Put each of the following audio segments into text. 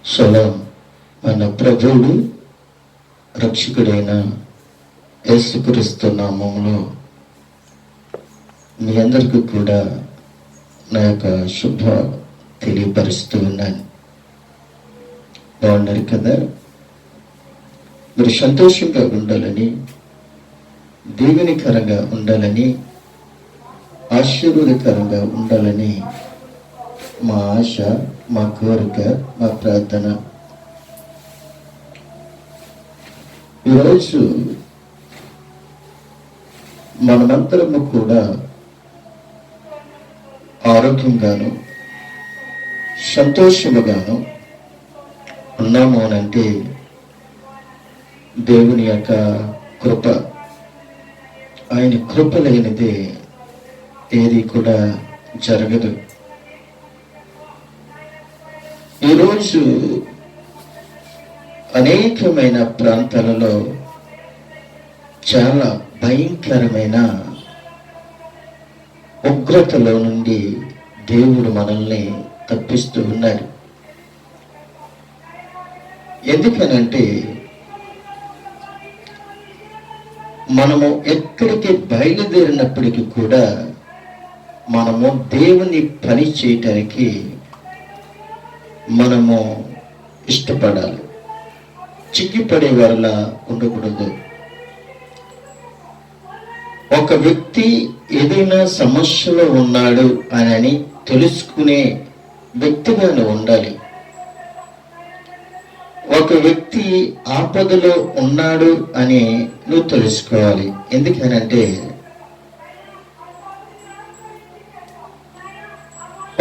సలాం. మన ప్రభువుడు రక్షకుడైన యేసుక్రీస్తు నామములో మీ అందరికీ కూడా నా యొక్క శుభ తెలియపరుస్తూ ఉన్నాను. బాగున్నారు కదా? మీరు సంతోషంగా ఉండాలని, దీవెనకరంగా ఉండాలని, ఆశీర్వాదకరంగా ఉండాలని మా ఆశ, మా కోరిక, మా ప్రార్థన. ఈరోజు మనమందరము కూడా ఆరోగ్యంగాను సంతోషముగాను ఉన్నాము అనంటే దేవుని యొక్క కృప. ఆయన కృప లేనిదే ఏది కూడా జరగదు. ఈరోజు అనేకమైన ప్రాంతాలలో చాలా భయంకరమైన ఉగ్రతలో నుండి దేవుడు మనల్ని తప్పిస్తూ ఉన్నాడు. ఎందుకనంటే మనము ఎక్కడికి బయలుదేరినప్పటికీ కూడా మనము దేవుని పని చేయటానికి మనము ఇష్టపడాలి. చిక్కిపడే వల్ల ఉండకూడదు. ఒక వ్యక్తి ఏదైనా సమస్యలో ఉన్నాడు అని తెలుసుకునే వ్యక్తిగానే ఉండాలి. ఒక వ్యక్తి ఆపదలో ఉన్నాడు అని నువ్వు తెలుసుకోవాలి. ఎందుకనంటే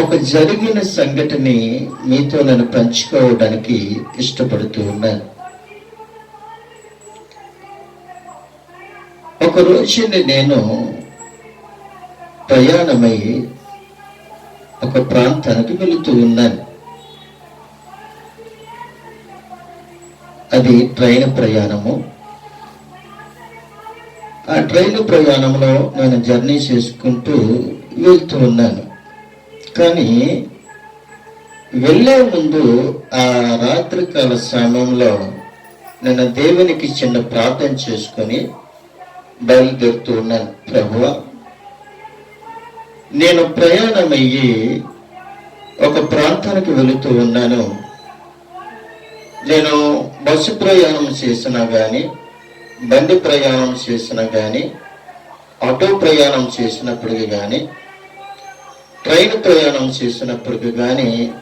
ఒక జరిగిన సంఘటనని మీతో నేను పంచుకోవడానికి ఇష్టపడుతూ ఉన్నాను. ఒక రోజుని నేను ప్రయాణమై ఒక ప్రాంతానికి వెళుతూ ఉన్నాను. అది ట్రైన్ ప్రయాణము. ఆ ట్రైన్ ప్రయాణంలో నేను జర్నీ చేసుకుంటూ వెళ్తూ ఉన్నాను. కానీ వెళ్ళే ముందు ఆ రాత్రికాల సమయంలో నేను దేవునికి చిన్న ప్రార్థన చేసుకొని బయలుదేరుతూ ఉన్నాను. ప్రభువా, నేను ప్రయాణమయ్యి ఒక ప్రాంతానికి వెళుతూ ఉన్నాను. నేను బస్సు ప్రయాణం చేసినా కానీ, బండి ప్రయాణం చేసినా కానీ, ఆటో ప్రయాణం చేసినప్పటికీ కానీ, ట్రైన్ ప్రయాణం చేసినప్పటికీ కానీ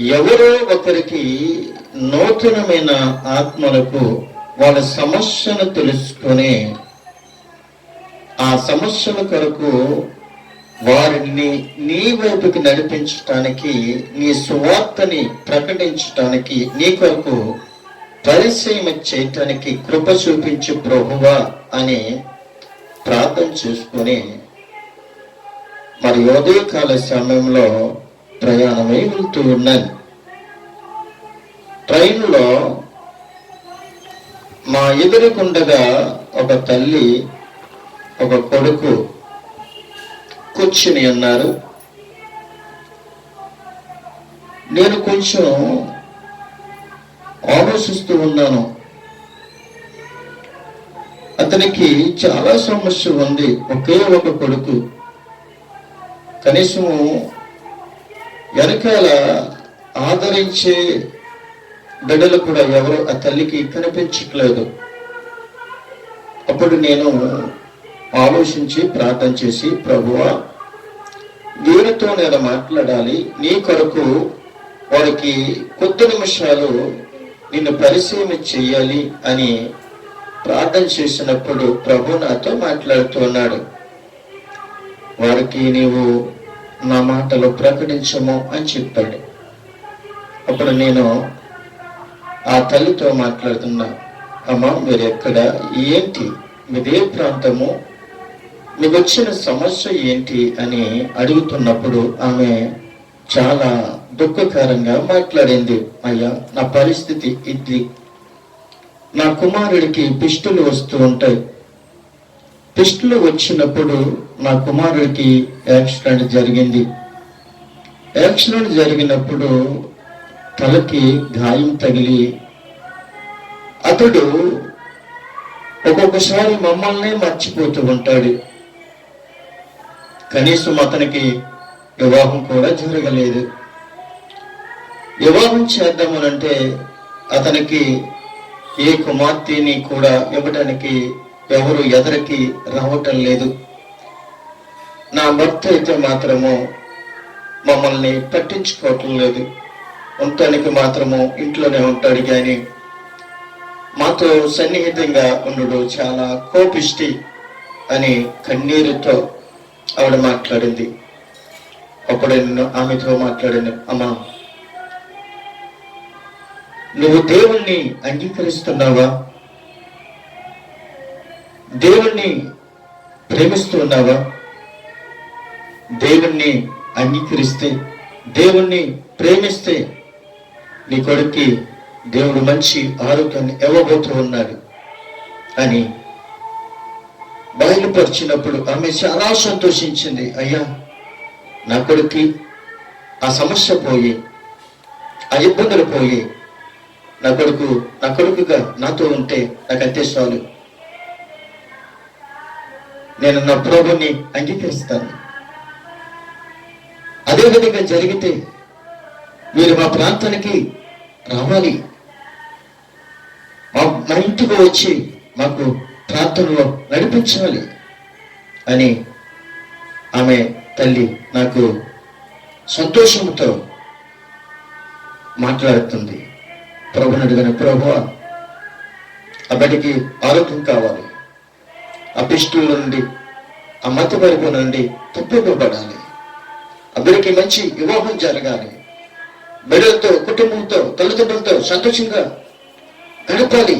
ఎవరో ఒకరికి నూతనమైన ఆత్మలకు వాళ్ళ సమస్యను తెలుసుకొని ఆ సమస్యల కొరకు వారిని నీ వైపుకి నడిపించటానికి, నీ సువార్తని ప్రకటించటానికి, నీ కొరకు పరిచయం చేయటానికి కృప చూపించు ప్రభువా అని ప్రార్థన చేసుకొని మరి ఉదయకాల సమయంలో ప్రయాణమై వెళ్తూ ఉన్నాను. ట్రైన్లో మా ఎదురుకుండగా ఒక తల్లి, ఒక కొడుకు కూర్చుని ఉన్నారు. నేను కొంచెం ఆలోచిస్తూ ఉన్నాను. అతనికి చాలా సమస్య ఉంది. ఒకే ఒక కొడుకు. కనీసము వెనకాల ఆదరించే బిడ్డలు కూడా ఎవరు ఆ తల్లికి కనిపించట్లేదు. అప్పుడు నేను ఆలోచించి ప్రార్థన చేసి, ప్రభువా, వీరితో నేను మాట్లాడాలి, నీ కొరకు వారికి కొద్ది నిమిషాలు నిన్ను పరిచయం చెయ్యాలి అని ప్రార్థన చేసినప్పుడు ప్రభు నాతో మాట్లాడుతున్నాడు. వారికి నీవు నా మాటలు ప్రకటించము అని చెప్పాడు. అప్పుడు నేను ఆ తల్లితో మాట్లాడుతున్నా, అమ్మా, మీరు ఎక్కడ, ఏంటి, మీదే ప్రాంతము, మీకు వచ్చిన సమస్య ఏంటి అని అడుగుతున్నప్పుడు ఆమె చాలా దుఃఖకరంగా మాట్లాడింది. అయ్యా, నా పరిస్థితి ఇది. నా కుమారుడికి పిస్టులు వస్తూ ఉంటాయి. పిస్టులు వచ్చినప్పుడు నా కుమారుడికి యాక్సిడెంట్ జరిగింది. యాక్సిడెంట్ జరిగినప్పుడు తలకి గాయం తగిలి అతడు ఒక్కొక్కసారి మమ్మల్ని మర్చిపోతూ ఉంటాడు. కనీసం అతనికి వివాహం కూడా జరగలేదు. వివాహం చేద్దామనంటే అతనికి ఏ కుమార్తెని కూడా ఇవ్వడానికి ఎవరు ఎదరికి రావటం లేదు. నా భర్త అయితే మాత్రము మమ్మల్ని పట్టించుకోవటం లేదు. ఉండటానికి మాత్రము ఇంట్లోనే ఉంటాడు, కానీ మాతో సన్నిహితంగా ఉండడు, చాలా కోపిష్టి అని కన్నీరుతో ఆవిడ మాట్లాడింది. అప్పుడు నేను ఆమెతో మాట్లాడాను, అమ్మా, నువ్వు దేవుణ్ణి అంగీకరిస్తున్నావా? దేవుణ్ణి ప్రేమిస్తున్నావా? దేవుణ్ణి అంగీకరిస్తే, దేవుణ్ణి ప్రేమిస్తే నీ కొడుక్కి దేవుడు మంచి ఆరోగ్యాన్ని ఇవ్వబోతూ ఉన్నాడు అని బయలుపరిచినప్పుడు ఆమె చాలా సంతోషించింది. అయ్యా, నా కొడుక్కి ఆ సమస్య పోయి, ఆ ఇబ్బందులు పోయి, నా కొడుకుగా నాతో ఉంటే నాకు అంతే చాలు. నేను నా ప్రభుని అంగీకరిస్తాను. అదేవిధంగా జరిగితే మీరు మా ప్రాంతానికి రావాలి, మా ఇంటికి వచ్చి మాకు ప్రార్థనలో నడిపించాలి అని ఆమె తల్లి నాకు సంతోషంతో మాట్లాడుతుంది. ప్రభుని అడిగిన, ప్రభువా, ఆ బిడ్డకి ఆరోగ్యం కావాలి, ఆ పిష్టుల నుండి, ఆ మత వరకు నుండి తప్పింపబడాలి, ఆ బిడ్డకి మంచి వివాహం జరగాలి, బిడ్డలతో, కుటుంబంతో, తల్లిదండ్రులతో సంతోషంగా గడపాలి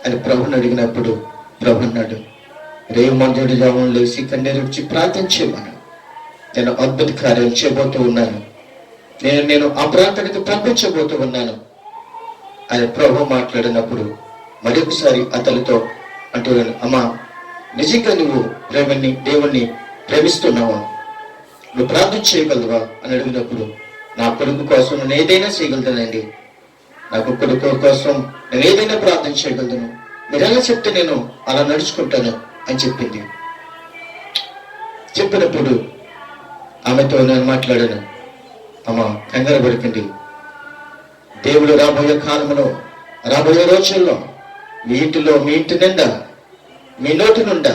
అని ప్రభుని అడిగినప్పుడు ప్రభు అన్నాడు, రేవు మంజుడి జాములు లేచి కన్నీరు వచ్చి ప్రార్థించేవాడు. నేను అద్భుత కార్యాలు చేయబోతూ ఉన్నాను, నేను ఆ ప్రాంతానికి పంపించబోతూ ఉన్నాను అని ప్రభు మాట్లాడినప్పుడు మరొకసారి అతనితో అంటున్నాను, అమ్మా, నిజంగా నువ్వు దేవుణ్ణి ప్రేమిస్తున్నావా? నువ్వు ప్రార్థన చేయగలవా అని అడిగినప్పుడు, నా కొడుకు కోసం నేను ఏదైనా చేయగలుగుతానండి, నాకు కొడుకు కోసం నేను ఏదైనా ప్రార్థన చేయగలను, మీరు ఎలా చెప్తే నేను అలా నడుచుకుంటాను అని చెప్పింది. చెప్పినప్పుడు ఆమెతో నేను మాట్లాడాను, అమ్మ, కంగారు పడకండి, దేవుడు రాబోయే కాలంలో, రాబోయే రోజుల్లో మీ ఇంటిలో, మీ ఇంటి నిండా, మీ నోటి నుండా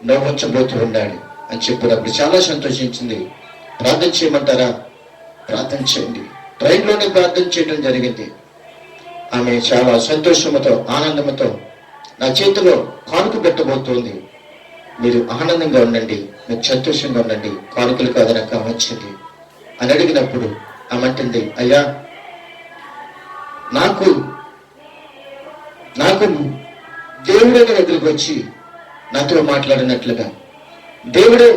నవ్వుంచబోతూ ఉన్నాడు అని చెప్పినప్పుడు చాలా సంతోషించింది. ప్రార్థన చేయమంటారా? ప్రార్థన చేయండి. ట్రైన్లోనే ప్రార్థన చేయడం జరిగింది. ఆమె చాలా సంతోషంతో, ఆనందంతో నా చేతిలో కానుక పెట్టబోతోంది. మీరు ఆనందంగా ఉండండి, మీరు సంతోషంగా ఉండండి, కానుకలు కాదు నాకు కావచ్చింది అని అడిగినప్పుడు ఆమె అంటుంది, అయ్యా, నాకు దేవుడే నా దగ్గరికి వచ్చి నాతో మాట్లాడినట్లుగా, దేవుడే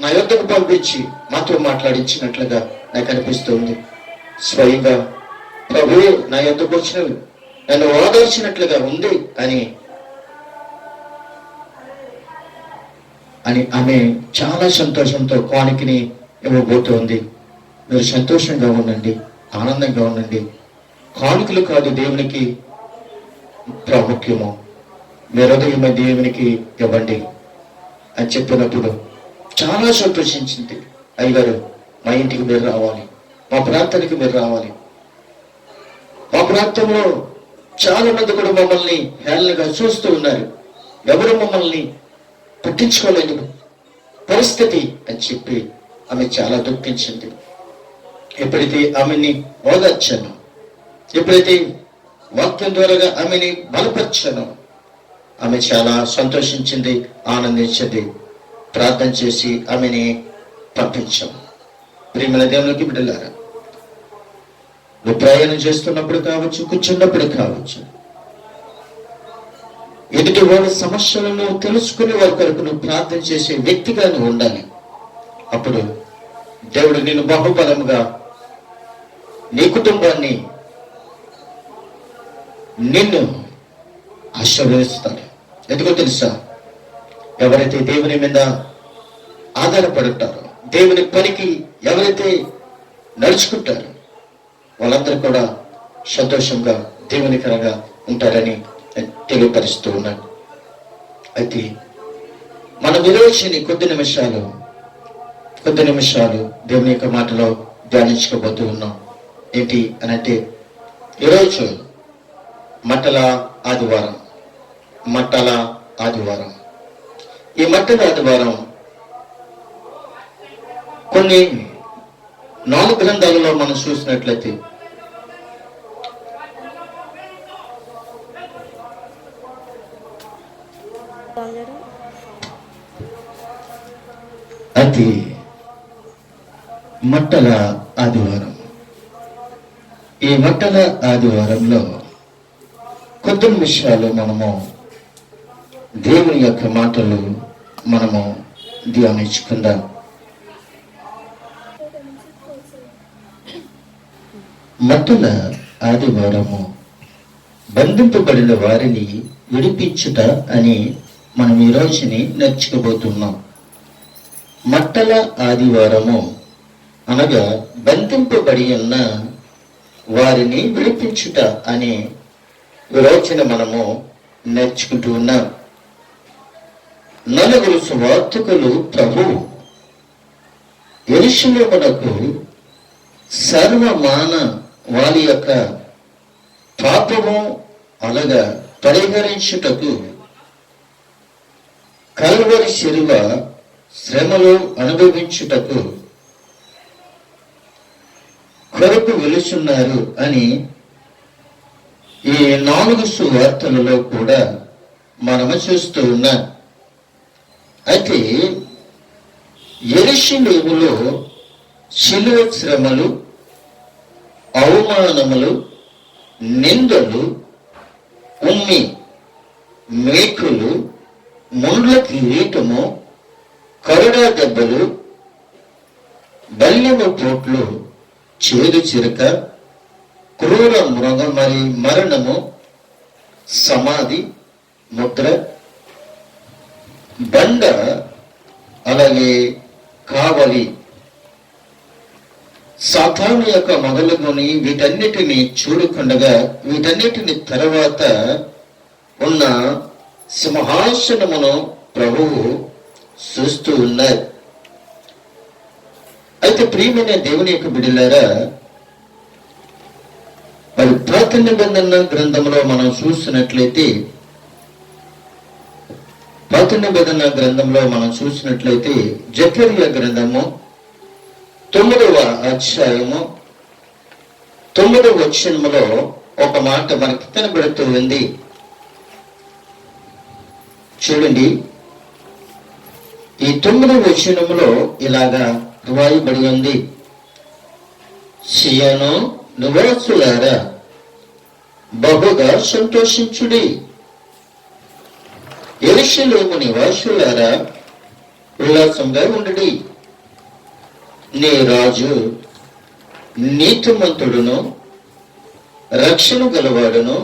నా యొద్దకు పంపించి మాతో మాట్లాడించినట్లుగా నాకు అనిపిస్తుంది. స్వయంగా ప్రభువే నా యొద్దకు వచ్చిన నన్ను ఓదార్చినట్లుగా ఉంది అని ఆమె చాలా సంతోషంతో కానుకని ఇవ్వబోతోంది. మీరు సంతోషంగా ఉండండి, ఆనందంగా ఉండండి. కానుకలు కాదు దేవునికి ప్రాముఖ్యము, మీ హృదయమే దేవునికి ఇవ్వండి అని చెప్పినప్పుడు చాలా సంతోషించింది. అయ్యగారు, మా ఇంటికి మీరు రావాలి, మా ప్రాంతానికి మీరు రావాలి. మా ప్రాంతంలో చాలా మంది కూడా మమ్మల్ని హేళనగా చూస్తూ ఉన్నారు, ఎవరు మమ్మల్ని పట్టించుకోలేదు పరిస్థితి అని చెప్పి ఆమె చాలా దుఃఖించింది. ఎప్పుడైతే ఆమెని ఓదార్చాను, ఎప్పుడైతే వాక్యం ద్వారా ఆమెని బలపరిచాను, ఆమె చాలా సంతోషించింది, ఆనందించింది. ప్రార్థన చేసి ఆమెని పంపించాం. ప్రియమైన దేవునికి బిడ్డలారా, నువ్వు ప్రయాణం చేస్తున్నప్పుడు కావచ్చు, కూర్చున్నప్పుడు కావచ్చు, ఎదుటి వారి సమస్యలను తెలుసుకునే వారి కొరకు నువ్వు ప్రార్థన చేసే వ్యక్తిగా నువ్వు ఉండాలి. అప్పుడు దేవుడు నిన్ను బహుబలముగా, నీ కుటుంబాన్ని, నిన్ను ఆశీర్వదిస్తాడు. ఎందుకో తెలుసా? ఎవరైతే దేవుని మీద ఆధారపడి ఉంటారో, దేవుని పనికి ఎవరైతే నడుచుకుంటారో, వాళ్ళందరూ కూడా సంతోషంగా దేవునికరంగా ఉంటారని తెలియపరుస్తూ ఉన్నాను. అయితే మనం ఈరోజుని కొద్ది నిమిషాలు దేవుని యొక్క మాటలో ధ్యానించుకోబోతూ ఉన్నాం. ఏంటి అనంటే, ఈరోజు మట్టల ఆదివారం. ఈ మట్టల ఆదివారం కొన్ని 4 గ్రంథాలలో మనం చూసినట్లయితే అది మట్టల ఆదివారం. ఈ మట్టల ఆదివారంలో కొద్ది నిమిషాలు మనము దేవుని యొక్క మాటలు మనము ధ్యానించుకుందాం. మట్టల ఆదివారము బంధింపబడిన వారిని విడిపించుట అని మనం ఈ రోజుని నేర్చుకోబోతున్నాం. మట్టల ఆదివారము అనగా బంధింపబడి ఉన్న వారిని విడిపించుట అనే రోజున మనము నేర్చుకుంటూ ఉన్నాం. 4 సువార్తికులు ప్రభువు యెరూషలేమునకు సర్వమాన వారి యొక్క పాపము అనగా పరిహరించుటకు కల్వరి శిలువ శ్రమలు అనుభవించుటకు కొరకు వెలుచున్నారు అని ఈ 4 సువార్తలలో కూడా మనము చూస్తూ ఉన్నాం. అయితే యెరూషలేములో శిలువ శ్రమలు, అవమానములు, నిందలు, ఉమ్మి, మేకులు, ముండ్ల కిరీటము, కరుడా దెబ్బలు, బల్యము పోట్లు, చేదు చిరక, క్రూర మరణము, సమాధి, ముద్ర, బండ, అలాగే కావలి, సాతాను యొక్క మొదలుకొని వీటన్నిటిని చూడకుండగా వీటన్నిటిని తర్వాత ఉన్న సింహాసనమును ప్రభువు చూస్తూ ఉన్నారు. అయితే ప్రియమైన దేవుని యొక్క బిడ్డలారా, మరి పాత నిబంధన గ్రంథంలో మనం చూసినట్లయితే జకర్యా గ్రంథము 9వ అధ్యాయము 9వ వచనములో ఒక మాట మనకి కనబడుతూ ఉంది. చూడండి, ఈ 9వ వచనములో ఇలాగా రాయబడి ఉంది. సియోను నివాసులారా బహుగా సంతోషించుడి, యెరూషలేము నివాసులారా ఉల్లాసంగా ఉండుడి. నీ రాజు నీతిమంతుడును రక్షణ గలవాడును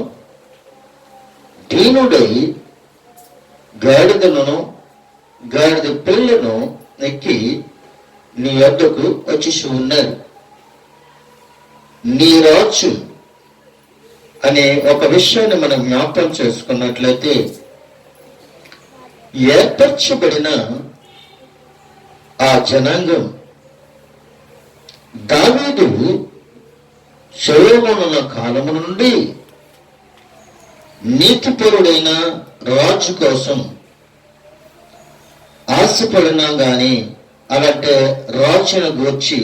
దీనుడై గాడిద పిల్లను ఎక్కి నీ వద్దకు వచ్చి ఉన్నారు. నీ రాజు అనే ఒక విషయాన్ని మనం జ్ఞాపకం చేసుకున్నట్లయితే, ఏర్పరచబడిన ఆ జనాంగం దావీదు సొలొమోను కాలము నుండి నీతిపరుడైన రాజు కోసం ఆశపడినా గాని అలాంటి రాజును గూర్చి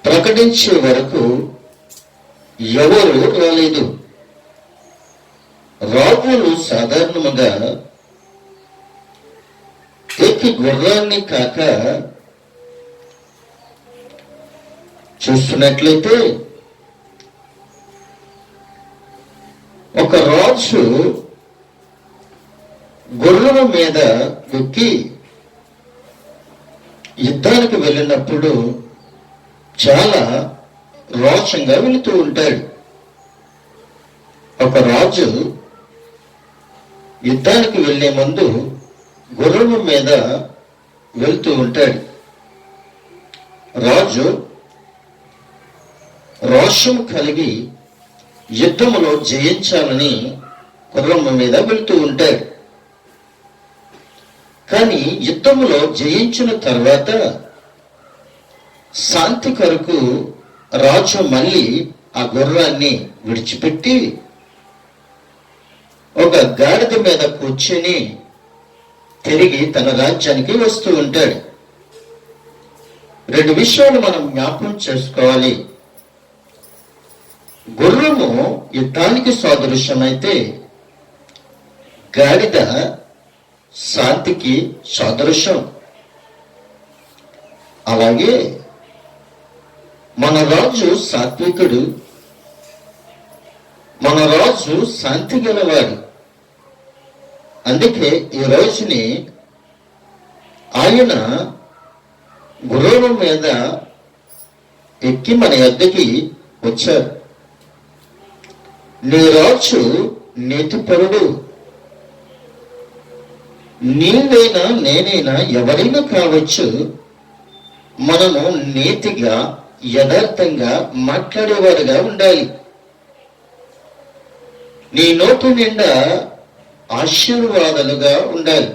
ప్రకటించే వరకు ఎవరు రాలేదు. రాజులు సాధారణంగా ఎక్కి గుర్రాన్ని కాక చూస్తున్నట్లయితే ఒక రాజు గుర్రం మీద ఎక్కి యుద్ధానికి వెళ్ళినప్పుడు చాలా రోషంగా వెళుతూ ఉంటాడు. ఒక రాజు యుద్ధానికి వెళ్లే ముందు గుర్రం మీద వెళ్తూ ఉంటాడు. రాజు రోషం కలిగి యుద్ధములో జయించాలని గుర్రము మీద వెళుతూ ఉంటాడు. కానీ యుద్ధములో జయించిన తర్వాత శాంతి కొరకు రాజు మళ్ళీ ఆ గుర్రాన్ని విడిచిపెట్టి ఒక గాడిద మీద కూర్చొని తిరిగి తన రాజ్యానికి వస్తూ ఉంటాడు. రెండు విషయాలు మనం జ్ఞాపకం చేసుకోవాలి. గుర్రము యుద్ధానికి సాదృశ్యమైతే గాడిద శాంతికి సాదృశ్యం. అలాగే మన రాజు సాత్వికుడు, మన రాజు శాంతి గలవాడు. అందుకే ఈ రోజుని ఆయన గుర్రం మీద ఎక్కి మన యొద్దకి వచ్చారు. నీ రాజు నీతిపరుడు. నీవైనా నేనైనా ఎవరైనా కావచ్చు, మనము నీతిగా యథార్థంగా మాట్లాడేవారుగా ఉండాలి. నీ నోటి నిండా ఆశీర్వాదాలుగా ఉండాలి.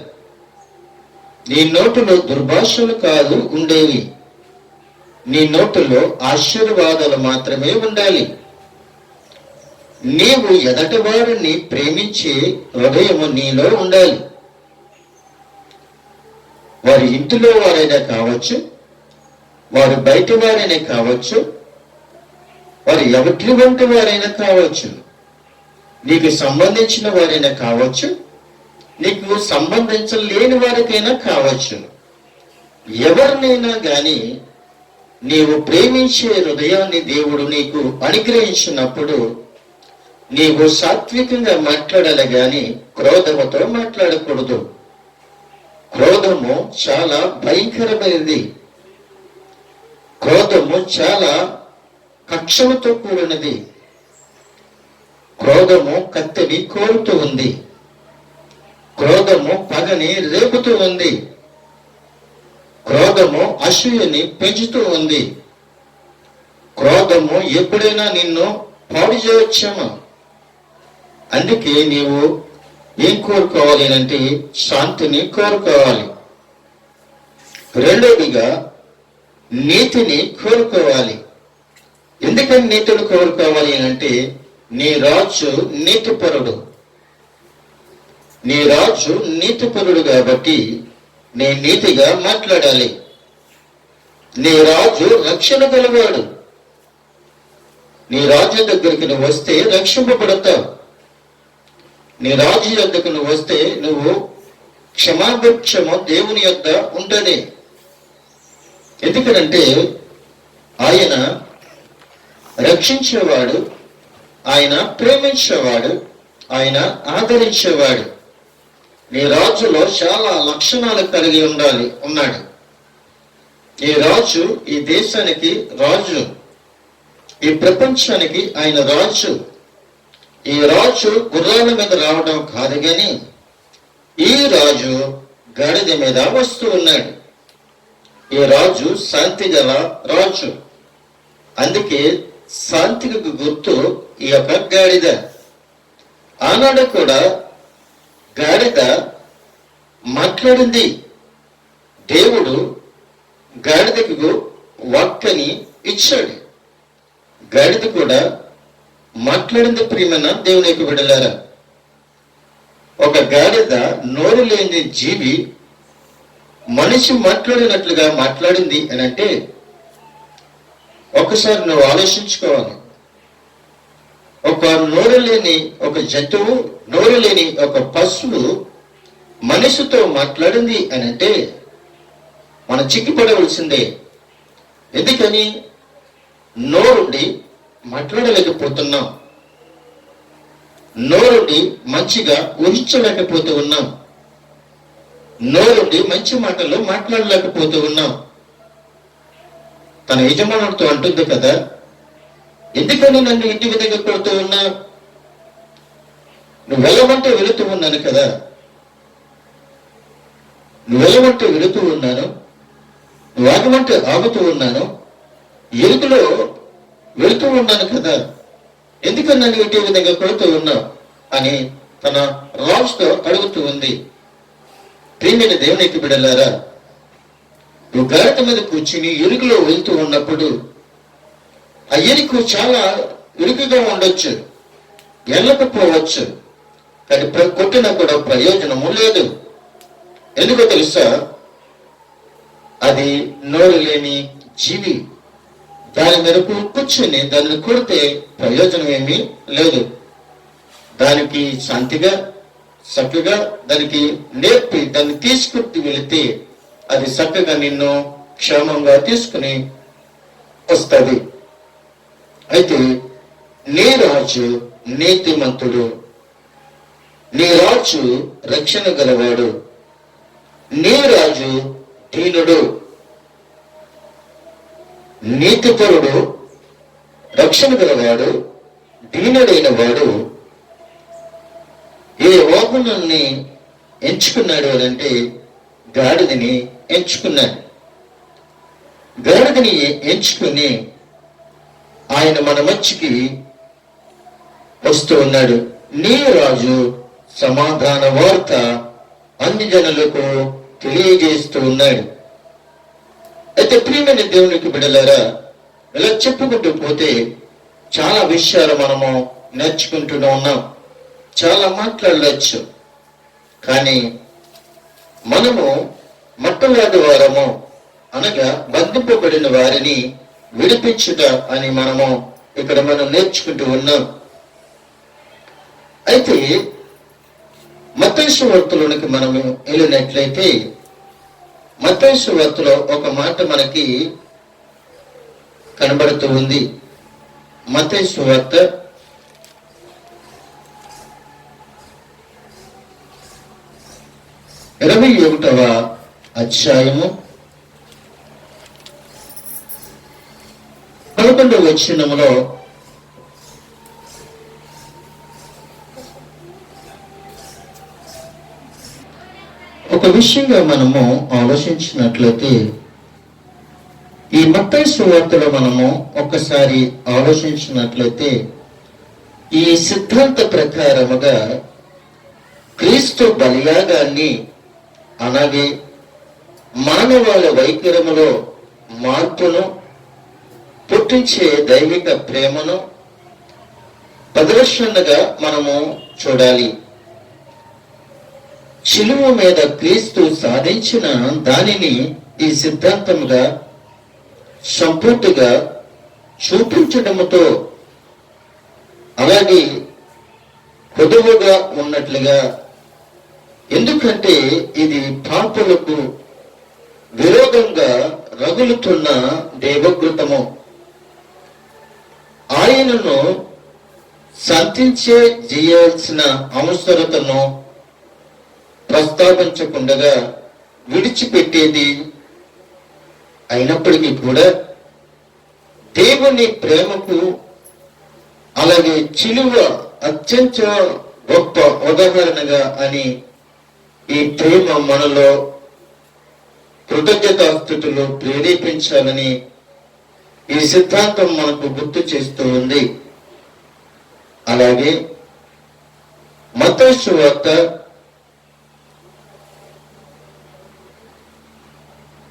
నీ నోటిలో దుర్భాషలు కాదు ఉండేవి, నీ నోటిలో ఆశీర్వాదాలు మాత్రమే ఉండాలి. నీవు ఎదటి వారిని ప్రేమించే హృదయము నీలో ఉండాలి. వారి ఇంటిలో వారైనా కావచ్చు, వారు బయట వారైనా కావచ్చు, వారు ఎవరి వంటి వారైనా కావచ్చు, నీకు సంబంధించిన వారైనా కావచ్చు, నీకు సంబంధించలేని వారికైనా కావచ్చు, ఎవరినైనా గాని నీవు ప్రేమించే హృదయాన్ని దేవుడు నీకు అనుగ్రహించినప్పుడు నీవు సాత్వికంగా మాట్లాడాలి గాని క్రోధముతో మాట్లాడకూడదు. క్రోధము చాలా భయంకరమైనది. క్రోధము చాలా కక్షలతో కూడినది. క్రోధము కత్తిని కోరుతూ ఉంది. క్రోధము పగని రేపుతూ ఉంది. క్రోధము అసూయని పెంచుతూ ఉంది. క్రోధము ఎప్పుడైనా నిన్ను పాడు చేయవచ్చేమో. అందుకే నీవు ఏం కోరుకోవాలి అంటే శాంతిని కోరుకోవాలి. రెండవదిగా నీతిని కోరుకోవాలి. ఎందుకని నీతిని కోరుకోవాలి అంటే నీ రాజు నీతిపరుడు. నీ రాజు నీతిపరుడు కాబట్టి నీ నీతిగా మాట్లాడాలి. నీ రాజు రక్షణ గలవాడు. నీ రాజు దగ్గరికి నువ్వు వస్తే రక్షింపబడతావు. నీ రాజు యొద్దకు నువ్వు వస్తే నువ్వు క్షమాభిక్షము దేవుని యొద్ద ఉంటుంది. ఎందుకనంటే ఆయన రక్షించేవాడు, ఆయన ప్రేమించేవాడు, ఆయన ఆదరించేవాడు. నీ రాజులో చాలా లక్షణాలు కలిగి ఉన్నాడు. ఈ రాజు ఈ దేశానికి రాజు, ఈ ప్రపంచానికి ఆయన రాజు. ఈ రాజు గుర్రాల మీద రావడం కాదు గాని ఈ రాజు గాడిద మీద వస్తూ ఉన్నాడు. ఈ రాజు శాంతి గల రాజు. అందుకే శాంతికి గుర్తు ఈ యొక్క గాడిద. ఆనాడు కూడా గాడిద మాట్లాడింది. దేవుడు గాడిదకు వాక్యని ఇచ్చాడు. గాడిద కూడా మాట్లాడింది. ప్రియమైన దేవుని యొక్క బిడ్డలారా, ఒక గాడిద నోరు లేని జీవి మనిషి మాట్లాడినట్లుగా మాట్లాడింది అని అంటే ఒకసారి నువ్వు ఆలోచించుకోవాలి. ఒక నోరు లేని ఒక జంతువు, నోరు లేని ఒక పశువు మనిషితో మాట్లాడింది అని అంటే మనం చిక్కిపడవలసిందే. ఎందుకని? నోరుండి మాట్లాడలేకపోతున్నాం, నోరుండి మంచిగా ఊహించలేకపోతూ ఉన్నాం, నోరుండి మంచి మాటలు మాట్లాడలేకపోతూ ఉన్నాం. తన యజమానుడితో అంటుంది కదా, ఎందుకని నన్ను ఇంటి దగ్గర కొడుతూ ఉన్నా? నువ్వు వెళ్ళమంటే వెళుతూ ఉన్నాను కదా, నువ్వు వెళ్ళమంటే వెళుతూ ఉన్నాను, నువ్వు ఆగమంటే ఆగుతూ ఉన్నాను. ఎరుకులో వెళుతూ ఉన్నాను కదా, ఎందుకని నన్ను ఇటు విధంగా కొడుతూ ఉన్నావు అని తన రాజుతో అడుగుతూ ఉంది. ప్రియమైన దేవునికి బిడ్డలారా, నువ్వు గాడిద మీద కూర్చుని ఇరుకులో వెళ్తూ ఉన్నప్పుడు ఆ ఇరుకు చాలా ఇరుకుగా ఉండొచ్చు, వెళ్ళకపోవచ్చు, కానీ కొట్టినా కూడా ప్రయోజనము లేదు. ఎందుకో తెలుసా? అది నోరు లేని జీవి. దాని మేరకు కూర్చుని దానిని కొడితే ప్రయోజనం ఏమీ లేదు. దానికి శాంతిగా చక్కగా దానికి నేర్పి దాన్ని తీసుకుని వెళితే అది చక్కగా నిన్ను క్షేమంగా తీసుకుని వస్తుంది. అయితే నీ రాజు నీతిమంతుడు, నీ రాజు రక్షణ గలవాడు, నీ రాజు దీనుడు, నీతిపరుడు, రక్షణ గలవాడు, దీనుడైన వాడు ఏ వాహనాన్ని ఎంచుకున్నాడు అని అంటే గాడిదని ఎంచుకున్నాడు. గాడిదని ఎంచుకుని ఆయన మన మధ్యకి వస్తూ ఉన్నాడు. నీ రాజు సమాధాన వార్త అన్ని జనులకు తెలియజేస్తూ ఉన్నాడు. అయితే ప్రియమైన దేవునికి బిడ్డలారా, ఇలా చెప్పుకుంటూ పోతే చాలా విషయాలు మనము నేర్చుకుంటూ ఉన్నాం, చాలా మాట్లాడవచ్చు. కానీ మనము మట్టలాంటి వారము, అనగా బంధింపబడిన వారిని విడిపించుట అని మనం నేర్చుకుంటూ ఉన్నాం. అయితే మత్తయి సువార్తలోనికి మనము వెళ్ళినట్లయితే మత్తయి సువార్తలో ఒక మాట మనకి కనబడుతూ ఉంది. మత్తయి సువార్త 21వ అధ్యాయము 11వ వచనములో ఒక విషయంగా మనము ఆలోచించినట్లయితే, ఈ మత్తయి సువార్తలో మనము ఒక్కసారి ఆలోచించినట్లయితే, ఈ సిద్ధాంత ప్రకారముగా క్రీస్తు బలియాగాన్ని, అలాగే మానవాళ వైఖరములో మార్పును పుట్టించే దైవిక ప్రేమను ప్రదర్శనగా మనము చూడాలి. శిలువ మీద క్రీస్తు సాధించిన దానిని ఈ సిద్ధాంతముగా సంపూర్తిగా చూపించడముతో, అలాగే పొదువుగా ఉన్నట్లుగా, ఎందుకంటే ఇది పాపులకు విరోధంగా రగులుతున్న దేవకృతము. ఆయనను శాంతించే చేయాల్సిన అవసరతను ప్రస్తావించకుండా విడిచిపెట్టేది అయినప్పటికీ కూడా దేవుని ప్రేమకు, అలాగే చిలువ అత్యంత గొప్ప ఉదాహరణగా అని ఈ ప్రేమ మనలో కృతజ్ఞతాస్తుతులు ప్రేరేపించాలని ఈ సిద్ధాంతం మనకు గుర్తు చేస్తూ ఉంది. అలాగే మత్తయి సువార్త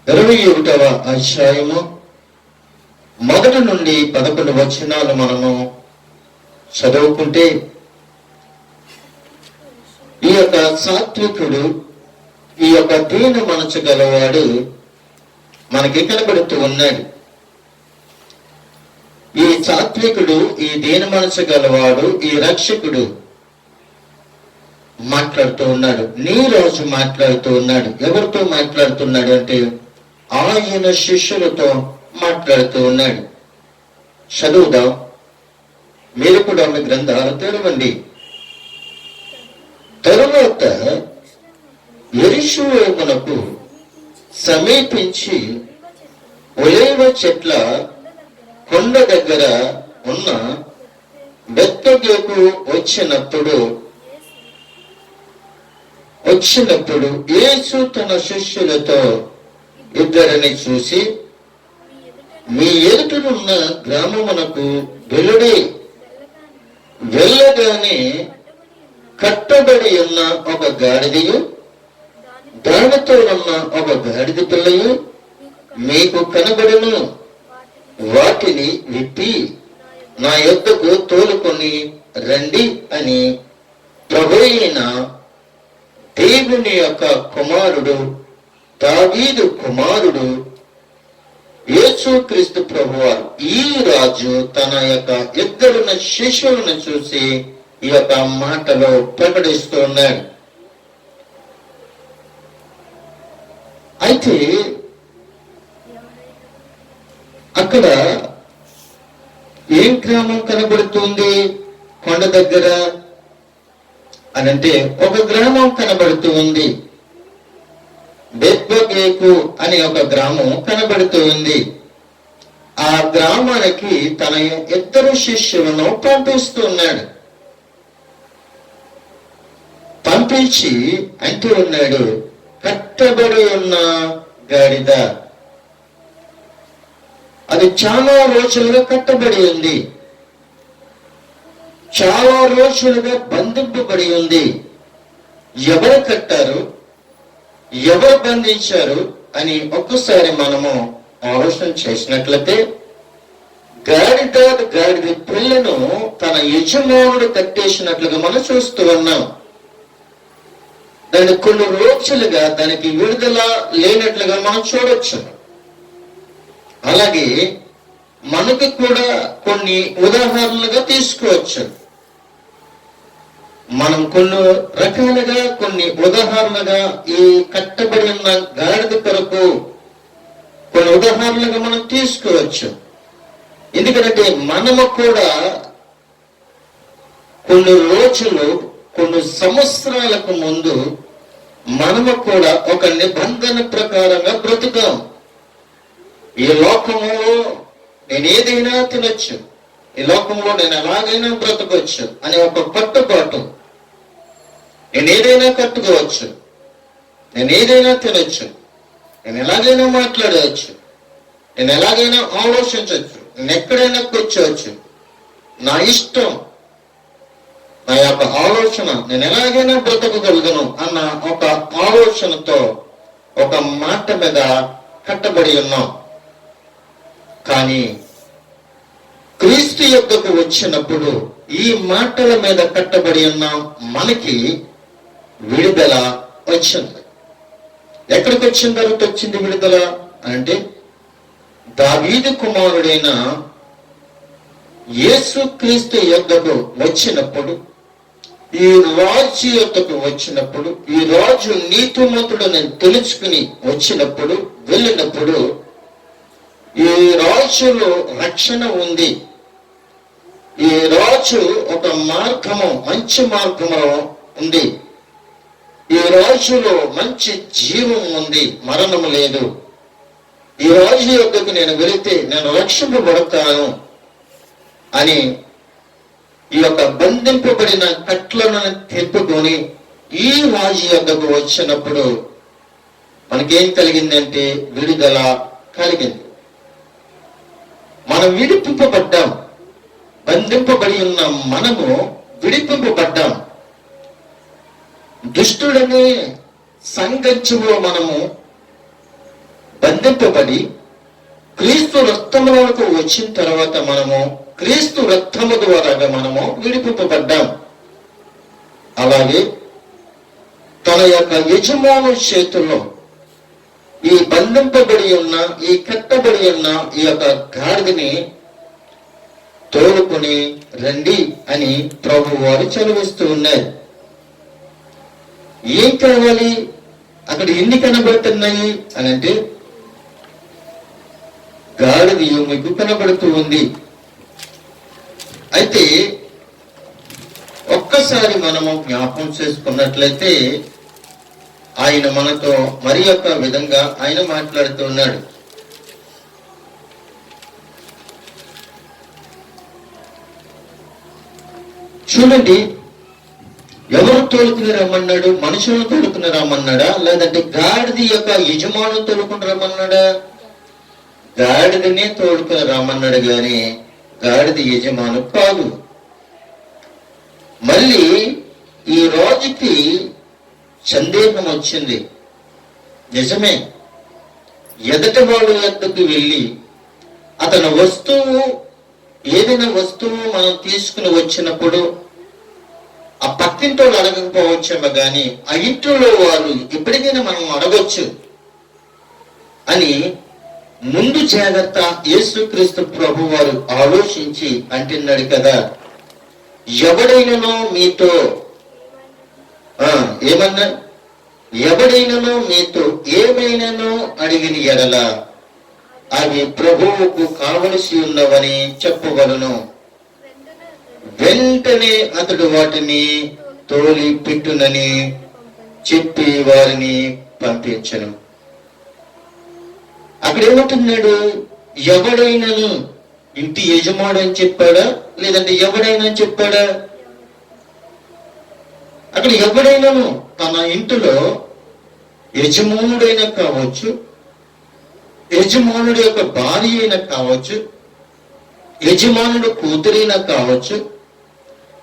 21వ అధ్యాయము 1 నుండి 11 వచనాలు మనము చదువుకుంటే, ఈ యొక్క సాత్వికుడు, ఈ యొక్క దీన మనసు గలవాడు మనకి కనబడుతూ ఉన్నాడు. ఈ సాత్వికుడు, ఈ దీన మనసు గలవాడు, ఈ రక్షకుడు మాట్లాడుతూ ఉన్నాడు. నీ రోజు మాట్లాడుతూ ఉన్నాడు. ఎవరితో మాట్లాడుతున్నాడు అంటే ఆయన శిష్యులతో మాట్లాడుతూ ఉన్నాడు. చదువుదాం. మీరు కూడా మీ గ్రంథాలు తెరవండి. తరువాత యెరూషలేమునకు సమీపించి ఒలీవ చెట్ల కొండ దగ్గర ఉన్న బెత్ఫగేకు వచ్చినప్పుడు యేసు తన శిష్యులతో ఇద్దరిని చూసి, మీ ఎదుటనున్న గ్రామమునకు వెలుడి, వెళ్ళగానే కట్టబడి ఉన్న ఒక గాడిదయు దానితో ఉన్న ఒక గాడిద పిల్లయు మీకు కనబడును. వాటిని విప్పి నా యొద్దకు తోలుకొని రండి అని ప్రభువైన దేవుని యొక్క కుమారుడు, దావీదు కుమారుడు యేసుక్రీస్తు ప్రభువారు, ఈ రాజు తన యొక్క ఇద్దరున్న శిష్యులను చూసి ఈ యొక్క మాటలో ప్రకటిస్తూ ఉన్నాడు. అయితే అక్కడ ఏం గ్రామం కనబడుతుంది కొండ దగ్గర అని అంటే, ఒక గ్రామం కనబడుతూ ఉంది. బెత్బగేకు అనే ఒక గ్రామం కనబడుతూ ఉంది. ఆ గ్రామానికి తన ఇద్దరు శిష్యులను పంపిస్తూ ఉన్నాడు. పంపించి అంటూ ఉన్నాడు, కట్టబడి ఉన్న గాడిద, అది చాలా రోజులుగా కట్టబడి ఉంది, చాలా రోజులుగా బంధింపబడి ఉంది. ఎవరు కట్టారు, ఎవరు బంధించారు అని ఒక్కసారి మనము ఆలోచన చేసినట్లయితే, గాడిద పిల్లను తన యజమానుడు కట్టేసినట్లుగా మనం చూస్తూ ఉన్నాం. దాని కొన్ని రోజులుగా దానికి విడుదల లేనట్లుగా మనం చూడొచ్చు. అలాగే మనకి కూడా కొన్ని ఉదాహరణలుగా తీసుకోవచ్చు. మనం కొన్ని రకాలుగా కొన్ని ఉదాహరణలుగా ఈ కట్టబడి ఉన్న గాడిద కొరకు కొన్ని ఉదాహరణలుగా మనం తీసుకోవచ్చు. ఎందుకంటే మనము కూడా కొన్ని రోజులు, కొన్ని సంవత్సరాలకు ముందు మనము కూడా ఒక నిబంధన ప్రకారంగా బ్రతుకాం. ఈ లోకంలో నేను ఏదైనా తినొచ్చు, ఈ లోకంలో నేను ఎలాగైనా బ్రతకొచ్చు అనే ఒక కట్టుబాటు, నేను ఏదైనా కట్టుకోవచ్చు, నేను ఏదైనా తినొచ్చు, నేను ఎలాగైనా మాట్లాడవచ్చు, నేను ఎలాగైనా ఆలోచించవచ్చు, నేను ఎక్కడైనా కూర్చోవచ్చు, నా ఇష్టం, నా యొక్క ఆలోచన, నేను ఎలాగైనా బ్రతకగలుగును అన్న ఒక ఆలోచనతో ఒక మాట మీద కట్టబడి ఉన్నాం. కానీ క్రీస్తు యొద్దకు వచ్చినప్పుడు ఈ మాటల మీద కట్టబడి ఉన్నాం, మనకి విడుదల వచ్చింది. ఎక్కడికి వచ్చిన తర్వాత వచ్చింది విడుదల అంటే, దావీదు కుమారుడైన యేసుక్రీస్తు యొద్దకు వచ్చినప్పుడు, ఈ రాజు యొద్దకు వచ్చినప్పుడు, ఈ రాజు నీతిమంతుడని తెలుసుకుని వచ్చినప్పుడు, వెళ్ళినప్పుడు, ఈ రాజులో రక్షణ ఉంది. ఈ రాజు ఒక మార్గము, మంచి మార్గములో ఉంది. ఈ రాజులో మంచి జీవం ఉంది, మరణము లేదు. ఈ రాజు యొద్దకు నేను వెళితే నేను రక్షింపబడతాను అని ఈ యొక్క బంధింపబడిన కట్లను తెప్పుకొని ఈ రాజు యొద్దకు వచ్చినప్పుడు మనకేం కలిగిందంటే విడుదల కలిగింది. మనం విడిపింపబడ్డాం. బంధింపబడి ఉన్న మనము విడిపింపబడ్డాం. దుష్టుడనే సంఘర్షణలో మనము బంధింపబడి క్రీస్తు రక్తములకు వచ్చిన తర్వాత మనము క్రీస్తు రక్తము ద్వారా మనము విడిపింపబడ్డాం. అలాగే తన యొక్క యజమాను చేతుల్లో ఈ బంధింపబడి ఉన్న, ఈ కట్టబడి ఉన్న ఈ యొక్క గాడిదని తోలుకొని రండి అని ప్రభు వారు చదివిస్తూ ఉన్నారు. ఏం కావాలి, అక్కడ ఎన్ని కనబడుతున్నాయి అని అంటే, గాడిద మీకు కనబడుతూ ఉంది. అయితే ఒక్కసారి మనము జ్ఞాపకం చేసుకున్నట్లయితే ఆయన మనతో మరి యొక్క విధంగా ఆయన మాట్లాడుతూ ఉన్నాడు. చూడండి, ఎవరు తోలుకుని రమ్మన్నాడు? మనుషులను తోలుకుని రమ్మన్నాడా, లేదంటే గాడిద యొక్క యజమానులు తోలుకుని రమ్మన్నాడా? గాడిదనే తోడుకొని రమ్మన్నాడు గాని గాడిద యజమాను కాదు. మళ్ళీ ఈ రోజుకి సందేహం వచ్చింది. నిజమే, ఎదటి వాళ్ళ వద్దకు వెళ్ళి అతని వస్తువు, ఏదైనా వస్తువు మనం తీసుకుని వచ్చినప్పుడు ఆ పక్కింటి వాళ్ళు అడగకపోవచ్చేమో కానీ ఆ ఇంట్లో వాళ్ళు ఎప్పటికైనా మనం అడగొచ్చు అని ముందు జాగ్రత్త యేసుక్రీస్తు ప్రభు వారు ఆలోచించి అంటున్నాడు కదా, ఎవడైనానో మీతో ఏమన్నా ఎవడైనానో మీతో ఏమైనానో అడిగిన ఎడల అవి ప్రభువుకు కావలసి ఉన్నవని చెప్పవలను. వెంటనే అతడు వాటిని తోలి పెట్టునని చెప్పి వారిని పంపించను. అక్కడ ఏమంటున్నాడు? ఎవడైనాను. ఇంటి యజమాడు అని చెప్పాడా లేదంటే ఎవడైనా అని చెప్పాడా? అక్కడ ఎవడైనాను తన ఇంటిలో యజమానుడైనా కావచ్చు, యజమానుడి యొక్క భార్య అయినా కావచ్చు, యజమానుడు కూతురైనా కావచ్చు,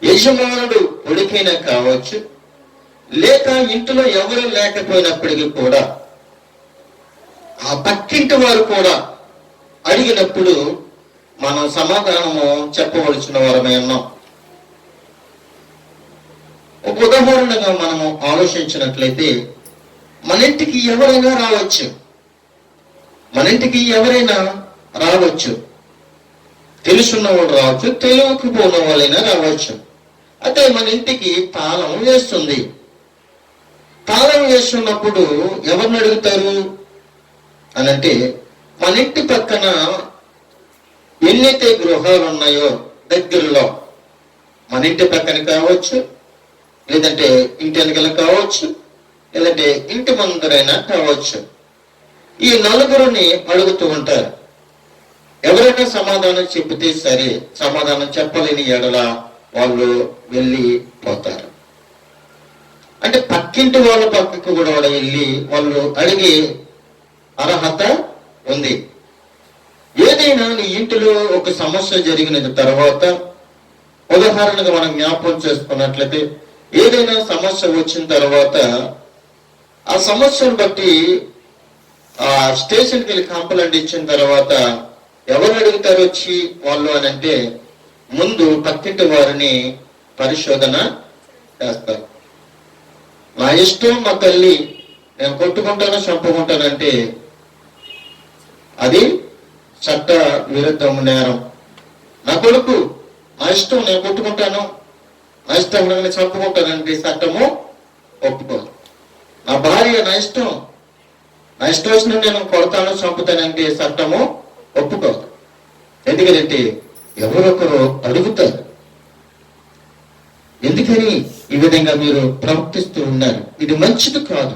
యజమానుడు కొడుకైనా కావచ్చు, లేక ఇంటిలో ఎవరు లేకపోయినప్పటికీ కూడా ఆ పక్కింటి వారు కూడా అడిగినప్పుడు మనం సమాధానము చెప్పవలసిన వారమే ఉన్నాం. ఒక ఉదాహరణగా మనము ఆలోచించినట్లయితే మన ఇంటికి ఎవరైనా రావచ్చు, మన ఇంటికి ఎవరైనా రావచ్చు, తెలుసున్న వాళ్ళు రావచ్చు, తెలియకపోయిన వాళ్ళైనా రావచ్చు. అయితే మన ఇంటికి తాళం వేస్తుంది. తాళం వేస్తున్నప్పుడు ఎవరిని అడుగుతారు అని అంటే, మన ఇంటి పక్కన ఎన్నైతే గృహాలు ఉన్నాయో దగ్గరలో, మన ఇంటి పక్కన కావచ్చు, లేదంటే ఇంటి వెనకాల కావచ్చు, లేదంటే ఇంటి ముందరైనా కావచ్చు, ఈ నలుగురిని అడుగుతూ ఉంటారు. ఎవరైనా సమాధానం చెబితే సరే, సమాధానం చెప్పలేని ఎడల వాళ్ళు వెళ్ళిపోతారు. అంటే పక్కింటి వాళ్ళ పక్కకు కూడా వెళ్ళి వాళ్ళు అడిగే అర్హత ఉంది. ఏదైనా నీ ఇంటిలో ఒక సమస్య జరిగిన తర్వాత, ఉదాహరణగా మనం జ్ఞాపకం చేసుకున్నట్లయితే, ఏదైనా సమస్య వచ్చిన తర్వాత ఆ సమస్యను బట్టి ఆ స్టేషన్కి వెళ్ళి కంప్లైంట్ ఇచ్చిన తర్వాత ఎవరు అడుగుతారు వచ్చి వాళ్ళు అని అంటే, ముందు పక్కింటి వారిని పరిశోధన చేస్తారు. నా ఇష్టం మా తల్లి, నేను కొట్టుకుంటాను చంపుకుంటానంటే అది చట్ట విరుద్ధం, నేరం. నా కొడుకు నా ఇష్టం, నేను కొట్టుకుంటాను, నా ఇష్టం నేను చంపుకుంటానంటే చట్టము ఒప్పుకోదు. నా భార్య నా ఇష్టం వచ్చిన నేను కొడతాను చంపుతానంటే చట్టము ఒప్పుకోదు. ఎందుకంటే ఎవరొకరు అడుగుతారు, ఎందుకని ఈ విధంగా మీరు ప్రవర్తిస్తూ ఉన్నారు, ఇది మంచిది కాదు.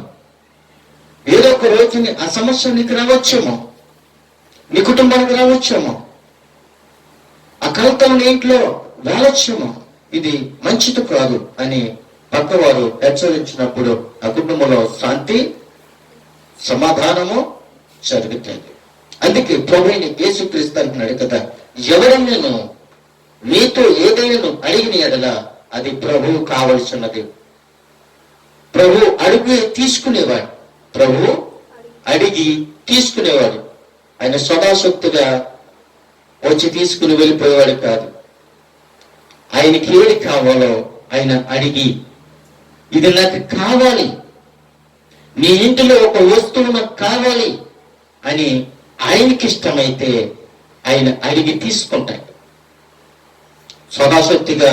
ఏదో ఒక రోజుని ఆ సమస్య నీకు రావచ్చేమో, నీ కుటుంబానికి రావచ్చేమో, ఆ కలతలు నీ ఇంట్లో రావచ్చేమో, ఇది మంచిది కాదు అని పక్కవారు హెచ్చరించినప్పుడు ఆ కుటుంబంలో శాంతి సమాధానము జరుగుతుంది. అందుకే ప్రభువుని యేసుక్రీస్తు అంటున్నాడు కదా, ఎవరైనా మీతో ఏదైనా అడిగిన ఎడల అది ప్రభువు కావలసినది. ప్రభు అడిగి తీసుకునేవాడు, ప్రభు అడిగి తీసుకునేవాడు. ఆయన సదాశక్తిగా వచ్చి తీసుకుని వెళ్ళిపోయేవాడు కాదు. ఆయనకి ఏది కావాలో ఆయన అడిగి, ఇది నాకు కావాలి, నీ ఇంటిలో ఒక వస్తువు నాకు కావాలి అని ఆయనకి ఇష్టమైతే ఆయన అడిగి తీసుకుంటాడు. సదాశక్తిగా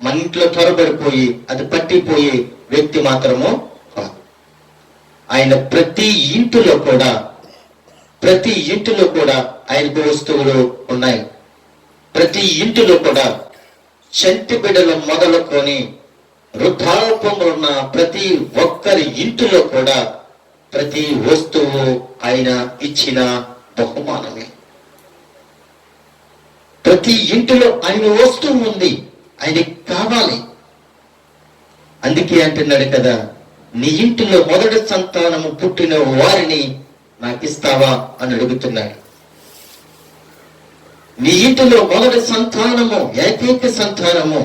మన ఇంట్లో త్వరపడిపోయి అది పట్టిపోయే వ్యక్తి మాత్రము కాదు. ఆయన ప్రతి ఇంటిలో కూడా ఆయనకు వస్తువులు ఉన్నాయి. ప్రతి ఇంటిలో కూడా చంటి బిడ్డలు మొదలుకొని వృద్ధాప్యంలో ఉన్న ప్రతి ఒక్కరి ఇంటిలో కూడా ప్రతి వస్తువు ఆయన ఇచ్చిన బహుమానమే. ప్రతి ఇంటిలో ఆయన వస్తువు ఉంది, ఆయనకి కావాలి. అందుకే అంటున్నాడు కదా, నీ ఇంటిలో మొదటి సంతానము పుట్టిన వారిని నాకు ఇస్తావా అని అడుగుతున్నాడు. నీ ఇంటిలో మొదటి సంతానము, ఏకైక సంతానము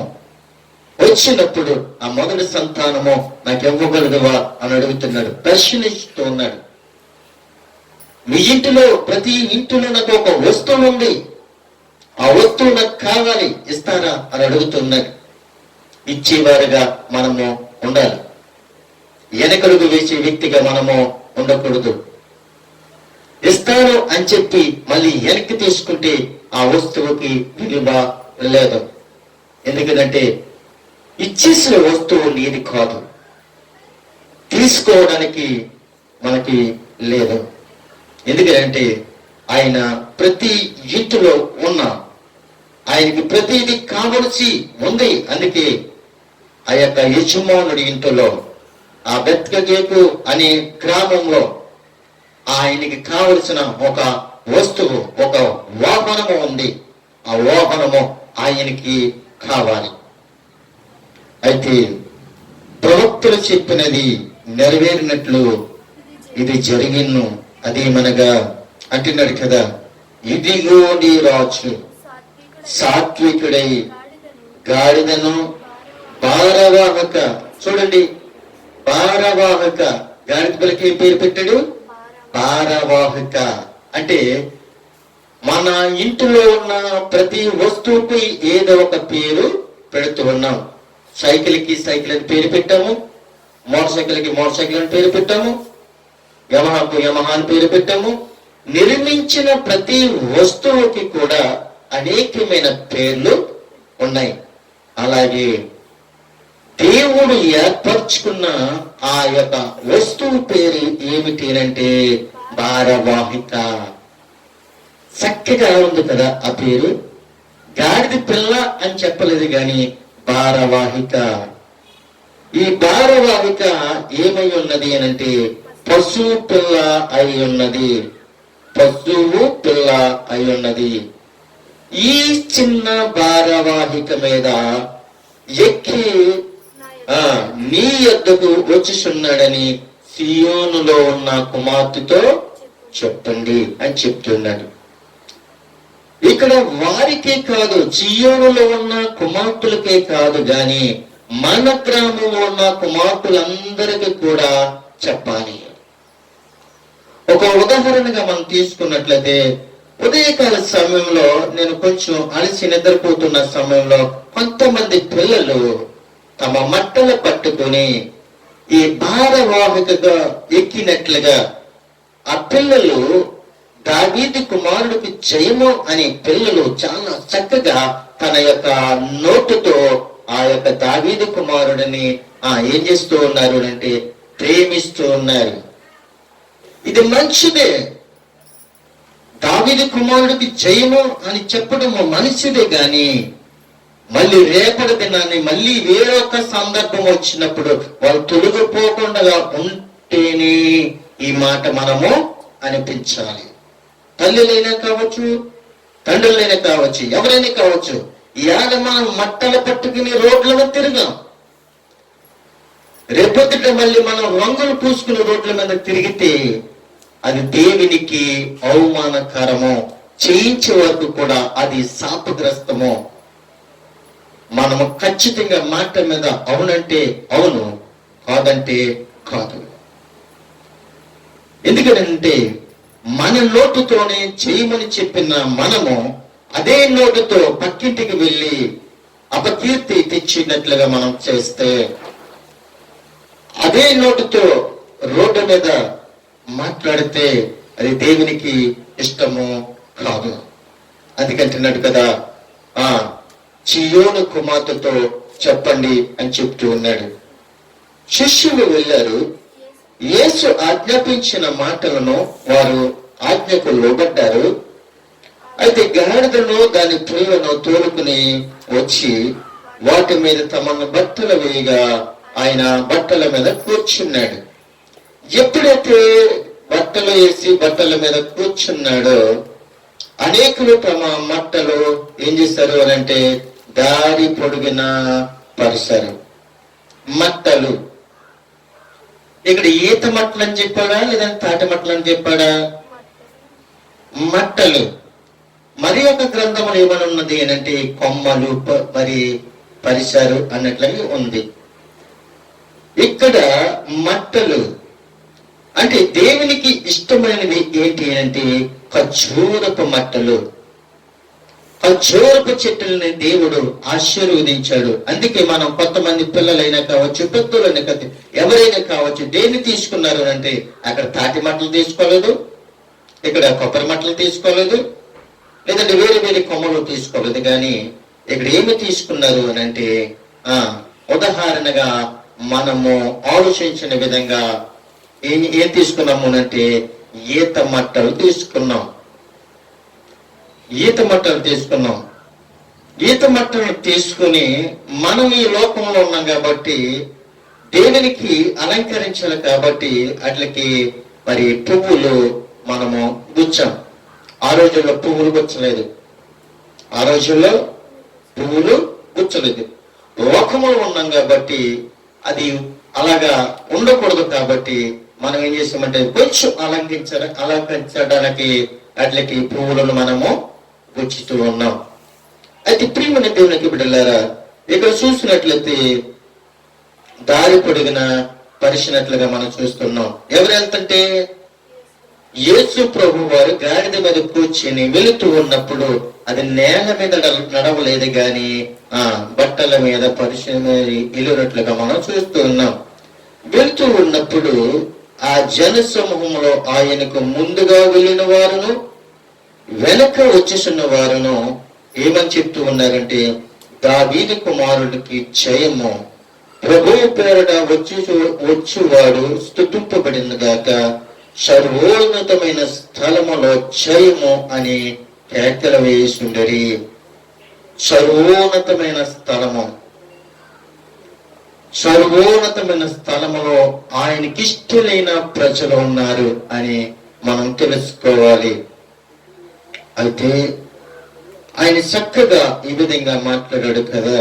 వచ్చినప్పుడు ఆ మొదటి సంతానము నాకు ఇవ్వగలదువా అని అడుగుతున్నాడు, ప్రశ్నిస్తూ ఉన్నాడు. మీ ఇంటిలో ప్రతి ఇంటిలో నాకు ఒక వస్తువు ఉంది, ఆ వస్తువు నాకు కావాలి, ఇస్తారా అని అడుగుతున్నాడు. ఇచ్చేవారుగా మనము ఉండాలి, వెనకడుగు వేసే వ్యక్తిగా మనము ఉండకూడదు. ఇస్తాను అని చెప్పి మళ్ళీ వెనక్కి తీసుకుంటే ఆ వస్తువుకి విలువ లేదు. ఎందుకంటే ఇచ్చేసిన వస్తువు నీది కాదు, తీసుకోవడానికి మనకి లేదు. ఎందుకంటే ఆయన ప్రతి ఇంటిలో ఉన్న ఆయనకి ప్రతిదీ కావలసి ఉంది. అందుకే ఆ యొక్క యజమానుడి ఇంటిలో ఆ బెత్లెహేము అనే గ్రామంలో ఆయనకి కావలసిన ఒక వస్తువు, ఒక వాహనము ఉంది. ఆ వాహనము ఆయనకి కావాలి. అయితే ప్రవక్తలు చెప్పినది నెరవేరినట్లు ఇది జరిగిను. అదేమనగా అంటున్నాడు కదా, ఇదిగో నీ రాజు సాత్వికుడై గాడిదను భారవాహక. చూడండి, భారవాహక, గాడిద పిల్లకి ఏం పేరు పెట్టాడు? భారవాహక. అంటే మన ఇంటిలో ఉన్న ప్రతి వస్తువుకి ఏదో ఒక పేరు పెడుతూ ఉన్నాం. సైకిల్కి సైకిల్ అని పేరు పెట్టాము, మోటార్ సైకిల్కి మోటార్ సైకిల్ అని పేరు పెట్టాము, యమహాకు యమహా అని పేరు పెట్టాము. నిర్మించిన ప్రతి వస్తువుకి కూడా అనేకమైన పేర్లు ఉన్నాయి. అలాగే దేవుడు ఏర్పరచుకున్న ఆ యొక్క వస్తువు పేరు ఏమిటి అంటే భారవాహిక. చక్కగా ఉంది కదా ఆ పేరు. గాడిద పిల్ల అని చెప్పలేదు కానీ భారవాహిక. ఈ భారవాహిక ఏమై ఉన్నది అనంటే పశువు పిల్ల అయి ఉన్నది, పశువు పిల్ల అయి ఉన్నది. ఈ చిన్న భారవాహిక మీద ఎక్కి నీ యొద్దకు వచ్చుచున్నాడని సియోనులో ఉన్న కుమార్తెతో చెప్పండి అని చెప్తున్నాడు. ఇక్కడ వారికే కాదు, సియోనులో ఉన్న కుమార్తెలకే కాదు గాని మన గ్రామంలో ఉన్న కుమార్తెలందరికీ కూడా చెప్పాలి. ఒక ఉదాహరణగా మనం తీసుకున్నట్లయితే, ఉదయకాల సమయంలో నేను కొంచెం అలసి నిద్రపోతున్న సమయంలో కొంతమంది పిల్లలు తమ మట్టలు పట్టుకొని ఈ భారవాహికగా ఎక్కినట్లుగా ఆ పిల్లలు దావీదు కుమారుడికి జయము అని పిల్లలు చాలా చక్కగా తన యొక్క నోటుతో ఆ యొక్క దావీదు కుమారుడిని ఏం చేస్తూ ఉన్నారు అంటే ప్రేమిస్తూ ఉన్నారు. ఇది మంచిదే, దావీదు కుమారుడికి జయము అని చెప్పడం మంచిదే. గాని మళ్ళీ రేపటి దినాన్ని మళ్ళీ వేరొక సందర్భం వచ్చినప్పుడు వాళ్ళు తొలగిపోకుండా ఉంటేనే ఈ మాట మనము అనిపించాలి. తల్లులైనా కావచ్చు, తండ్రులైనా కావచ్చు, ఎవరైనా కావచ్చు. ఇవాళ మనం మట్టలు పట్టుకుని రోడ్ల మీద తిరిగాం, రేపొద్దుట మళ్ళీ మనం రంగులు పూసుకుని రోడ్ల మీద తిరిగితే అది దేవునికి అవమానకరము, చేయించే వరకు కూడా అది శాపగ్రస్తము. మనము ఖచ్చితంగా మాట మీద అవునంటే అవును, కాదంటే కాదు. ఎందుకంటే మన నోటుతోనే చేయమని చెప్పిన మనము అదే నోటుతో పక్కింటికి వెళ్ళి అపకీర్తి తెచ్చినట్లుగా మనం చేస్తే, అదే నోటుతో రోడ్డు మీద మాట్లాడితే అది దేవునికి ఇష్టము కాదు. అందుకంటున్నాడు కదా, సియోను కుమార్తెతో చెప్పండి అని చెప్తూ ఉన్నాడు. శిష్యులు వెళ్ళారు, యేసు ఆజ్ఞాపించిన మాటలను వారు ఆజ్ఞకు లోబడ్డారు. అయితే గాడిదను దాని పిల్లను తోలుకుని వచ్చి వాటి మీద తమ బట్టలు వేయగా ఆయన బట్టల మీద కూర్చున్నాడు. ఎప్పుడైతే బట్టలు వేసి బట్టల మీద కూర్చున్నాడో అనేకులు తమ మట్టలు ఏం చేశారు అని అంటే దారి పొడుగున పరిశారు. మట్టలు ఇక్కడ ఈత మట్టలు అని చెప్పాడా లేదంటే తాటి మట్టలు అని చెప్పాడా? మట్టలు. మరి ఒక గ్రంథంలో ఏమని ఉన్నది అంటే కొమ్మలు మరి పరిచారు అన్నట్లుగా ఉంది. ఇక్కడ మట్టలు అంటే దేవునికి ఇష్టమైనవి ఏంటి అంటే ఖర్జూరపు మట్టలు. ఖర్జూరపు చెట్టులని దేవుడు ఆశీర్వదించాడు. అందుకే మనం కొంతమంది పిల్లలైనా కావచ్చు, పెద్దలైనా కావచ్చు, ఎవరైనా కావచ్చు, దేన్ని తీసుకున్నారు అంటే అక్కడ తాటి మట్టలు తీసుకోలేదు, ఇక్కడ కొబ్బరి మట్టలు తీసుకోలేదు, లేదంటే వేరే వేరే కొమ్మలు తీసుకోలేదు. కానీ ఇక్కడ ఏమి తీసుకున్నారు అని అంటే ఉదాహరణగా మనము ఆలోచించిన విధంగా ఏం తీసుకున్నాము అంటే ఈత మట్టలు తీసుకున్నాం. ఈత మట్టలు తీసుకున్నాం. ఈత మట్టలు తీసుకుని మనం ఈ లోకంలో ఉన్నాం కాబట్టి దేవునికి అలంకరించాలి కాబట్టి అట్లకి మరి పువ్వులు మనము గుచ్చాం. ఆ రోజుల్లో పువ్వులు గుచ్చలేదు. ఆ రోజుల్లో పువ్వులు గుచ్చలేదు. లోకములో ఉన్నాం కాబట్టి అది అలాగా ఉండకూడదు. కాబట్టి మనం ఏం చేసామంటే కొంచెం అలంకరించడానికి అట్లకి పువ్వులను మనము గుచ్చుతూ ఉన్నాం. అయితే ప్రియమైన దేవునికి బిడ్డలారా, ఇక్కడ చూసినట్లయితే దారి పొడిగిన పరిచినట్లుగా మనం చూస్తున్నాం. ఎవరెంతంటే యేసు ప్రభు వారు గాడిద మీద కూర్చొని వెళుతూ ఉన్నప్పుడు అది నేల మీద నడవలేదు గాని బట్టల మీద పరిచయం వెళ్ళినట్లుగా మనం చూస్తూ ఉన్నాం. వెళుతూ ఉన్నప్పుడు ఆ జన సమూహంలో ఆయనకు ముందుగా వెళ్ళిన వారును వెనక వచ్చేసిన వారును ఏమని చెప్తూ ఉన్నారంటే దావీదు కుమారుడికి జయము, ప్రభువు పేరట వచ్చువాడు స్తుతింపబడిన గాక, సర్వోన్నతమైన స్థలములో జయము అని కేకలు వేసుండరి. సర్వోన్నతమైన స్థలము, సర్వోన్నతమైన స్థలములో ఆయనకిష్టలైన ప్రజలు ఉన్నారు అని మనం తెలుసుకోవాలి. అయితే ఆయన చక్కగా ఈ విధంగా మాట్లాడాడు కదా.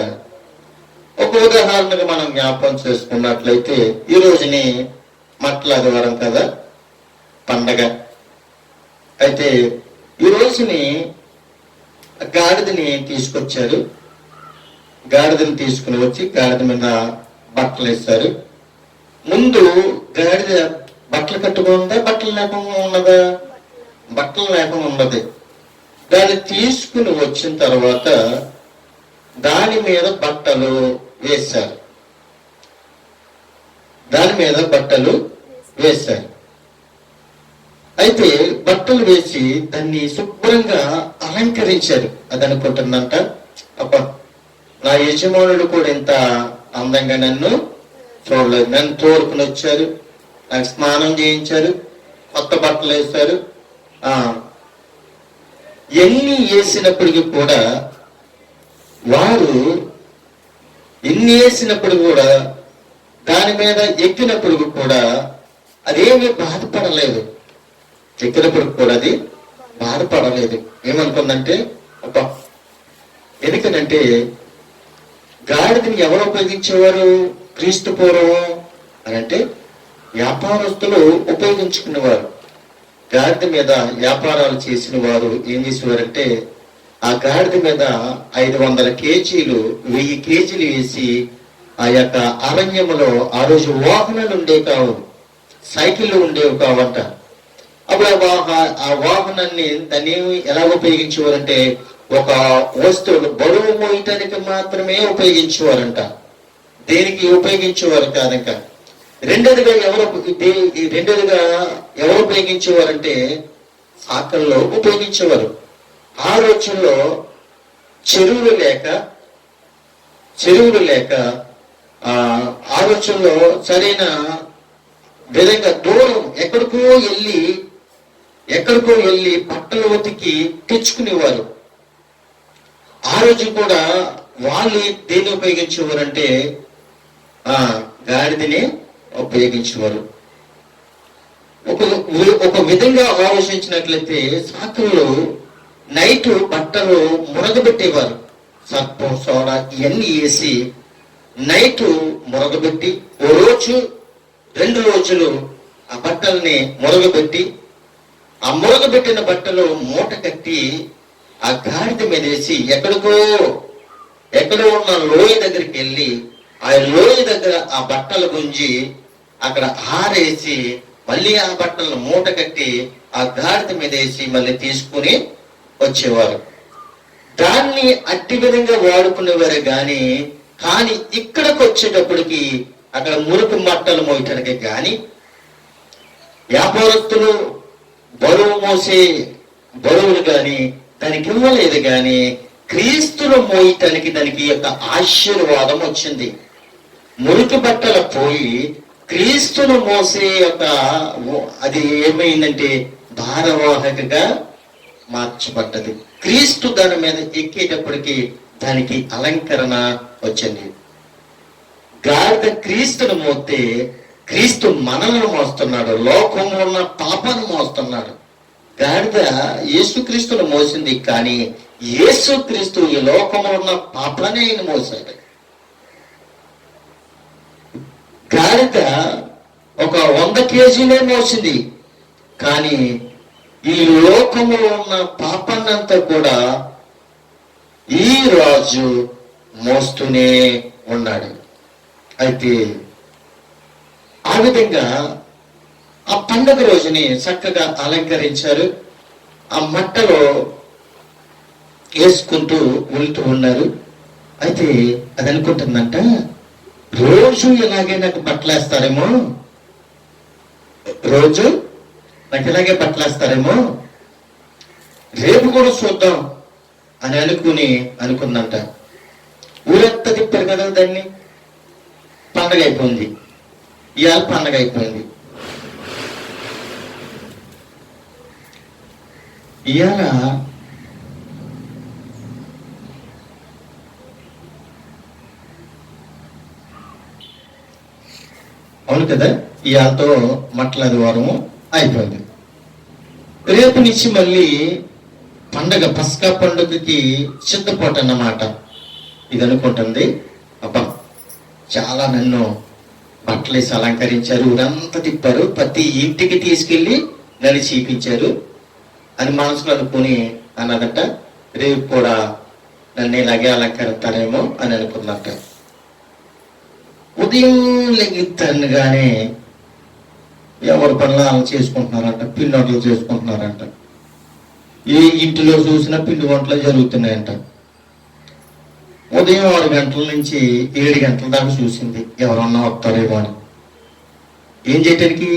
ఒక ఉదాహరణగా మనం జ్ఞాపకం చేసుకున్నట్లయితే ఈ రోజుని మట్లాదివారం కదా, పండగ. అయితే ఈ రోజుని గాడిదని తీసుకొచ్చారు. గాడిదని తీసుకుని వచ్చి గాడిద మీద బట్టలు వేస్తారు. ముందు గాడిద బట్టలు కట్టుకుందా, బట్టలు లేకుండా ఉన్నదా? బట్టలు లేకుండా ఉన్నది. దాన్ని తీసుకుని వచ్చిన తర్వాత దాని మీద బట్టలు వేశారు. దాని మీద బట్టలు వేశారు. అయితే బట్టలు వేసి దాన్ని శుభ్రంగా అలంకరించారు. అది అనుకుంటుందంట, అబ్బా నా యజమానుడు కూడా ఇంత అందంగా నన్ను చూడలేదు. నన్ను తోడుకుని వచ్చారు, నాకు స్నానం చేయించారు, కొత్త బట్టలు వేశారు. ఎన్ని వేసినప్పటికీ కూడా వారు ఎన్ని వేసినప్పుడు కూడా దాని మీద ఎక్కినప్పుడు కూడా అదేమీ బాధపడలేదు. ఎక్కినప్పుడు కూడా అది బాధపడలేదు. ఏమనుకుందంటే అబ్బా, ఎందుకనంటే గాడిదని ఎవరు ఉపయోగించేవారు క్రీస్తు పూర్వం అని అంటే వ్యాపారస్తులు ఉపయోగించుకునేవారు. గాడిద మీద వ్యాపారాలు చేసిన వారు ఏం చేసేవారంటే ఆ గాడిద మీద 500 కేజీలు 1000 కేజీలు వేసి ఆ యొక్క అరణ్యములో ఆ రోజు వాహనాలు ఉండేవి కావు, సైకిళ్ళు ఉండేవి కావంట. అప్పుడు ఆ వాహనాన్ని దాన్ని ఎలా ఉపయోగించేవారంటే ఒక వస్తువులు బరువు మోయటానికి మాత్రమే ఉపయోగించేవారంట. దేనికి ఉపయోగించేవారు కాదంక. రెండోదిగా ఎవరు ఉపయోగించేవారంటే సాకల్లో ఉపయోగించేవారు. ఆ రోజుల్లో చెరువులు లేక ఆ రోజుల్లో సరైన విధంగా దూరం ఎక్కడికో వెళ్ళి బట్టలు ఉతికి తెచ్చుకునేవారు. ఆ రోజు కూడా వాళ్ళు దేన్ని ఉపయోగించేవారంటే గాడిదని ఉపయోగించేవారు. ఒక విధంగా ఆలోచించినట్లయితే సాకుల్లో నైట్ బట్టలు మురగబెట్టేవారు. సర్పం, సోడా ఇవన్నీ వేసి నైట్ మురగబెట్టి ఓ రోజు 2 రోజులు ఆ బట్టల్ని మురగబెట్టి ఆ మురగబెట్టిన బట్టలు మూట కట్టి ఆ గాడిద మీద వేసి ఎక్కడో ఉన్న లోయ దగ్గరికి వెళ్ళి ఆ లోయ దగ్గర ఆ బట్టలు గుంజి అక్కడ ఆరేసి మళ్ళీ ఆ బట్టలను మూట కట్టి ఆ గాడిద మీద వేసి మళ్ళీ తీసుకుని వచ్చేవారు. దాన్ని అట్టి విధంగా వాడుకునేవారు కానీ ఇక్కడికి వచ్చేటప్పటికి అక్కడ మురుకు మట్టలు మోయటానికి కానీ వ్యాపారస్తులు బరువు మోసే బరువులు కానీ దానికి ఇవ్వలేదు. కానీ క్రీస్తును మోయటానికి దానికి యొక్క ఆశీర్వాదం వచ్చింది. మురికి బట్టల పోయి క్రీస్తును మోసే యొక్క అది ఏమైందంటే భారవాహకగా మార్చబడ్డది. క్రీస్తు దాని మీద ఎక్కేటప్పటికి దానికి అలంకరణ వచ్చింది. గాడిద క్రీస్తును మోస్తే క్రీస్తు మనలను మోస్తున్నాడు, లోకంలో ఉన్న పాపను మోస్తున్నాడు. గాడిద యేసుక్రీస్తును మోసింది, కానీ యేసుక్రీస్తు ఈ లోకంలో ఉన్న పాపాన్ని ఆయన మోసాడు. గాడిద ఒక 100 కేజీలే మోసింది, కానీ ఈ లోకంలో ఉన్న పాపాన్నంతా కూడా ఈ రాజు మోస్తూనే ఉన్నాడు. అయితే ఆ విధంగా ఆ పండుగ రోజుని చక్కగా అలంకరించారు. ఆ మట్టలో వేసుకుంటూ వెళ్తూ ఉన్నారు. అయితే అది అనుకుంటుందంట, రోజు ఇలాగే నాకు బట్టలేస్తారేమో, రోజు నాకు ఇలాగే బట్టలేస్తారేమో, రేపు కూడా చూద్దాం అని అనుకుందంట. ఊరంతా తిప్పారు కదా దాన్ని. పండగ అయిపోయింది, ఇవాళ పండగ అయిపోయింది. ఇవాళ అవును కదా, ఇవాళతో మట్లది వారము అయిపోయింది. రేపు నుంచి మళ్ళీ పండగ, పస్కా పండుగకి సిద్ధపాటు అన్నమాట. ఇది అనుకుంటుంది, అబ్బా చాలా నన్ను బట్టలేసి అలంకరించారు, ఊరంతా తిప్పారు, ప్రతి ఇంటికి తీసుకెళ్ళి నన్ను చీపించారు అని మనసులో అనుకుని అన్నదట, రేపు కూడా నన్ను ఇలాగే అలంకరిస్తారేమో అని అనుకున్నట్ట. ఉదయం లెగిస్తానుగానే ఎవరి పనులు అలా చేసుకుంటున్నారంట, పిండి వంటలు చేసుకుంటున్నారంట. ఏ ఇంటిలో చూసినా పిండి వంటలు జరుగుతున్నాయంట. ఉదయం 6 గంటల నుంచి 7 గంటల దాకా చూసింది ఎవరన్నా వస్తారేమో అని. ఏం చేయటానికి?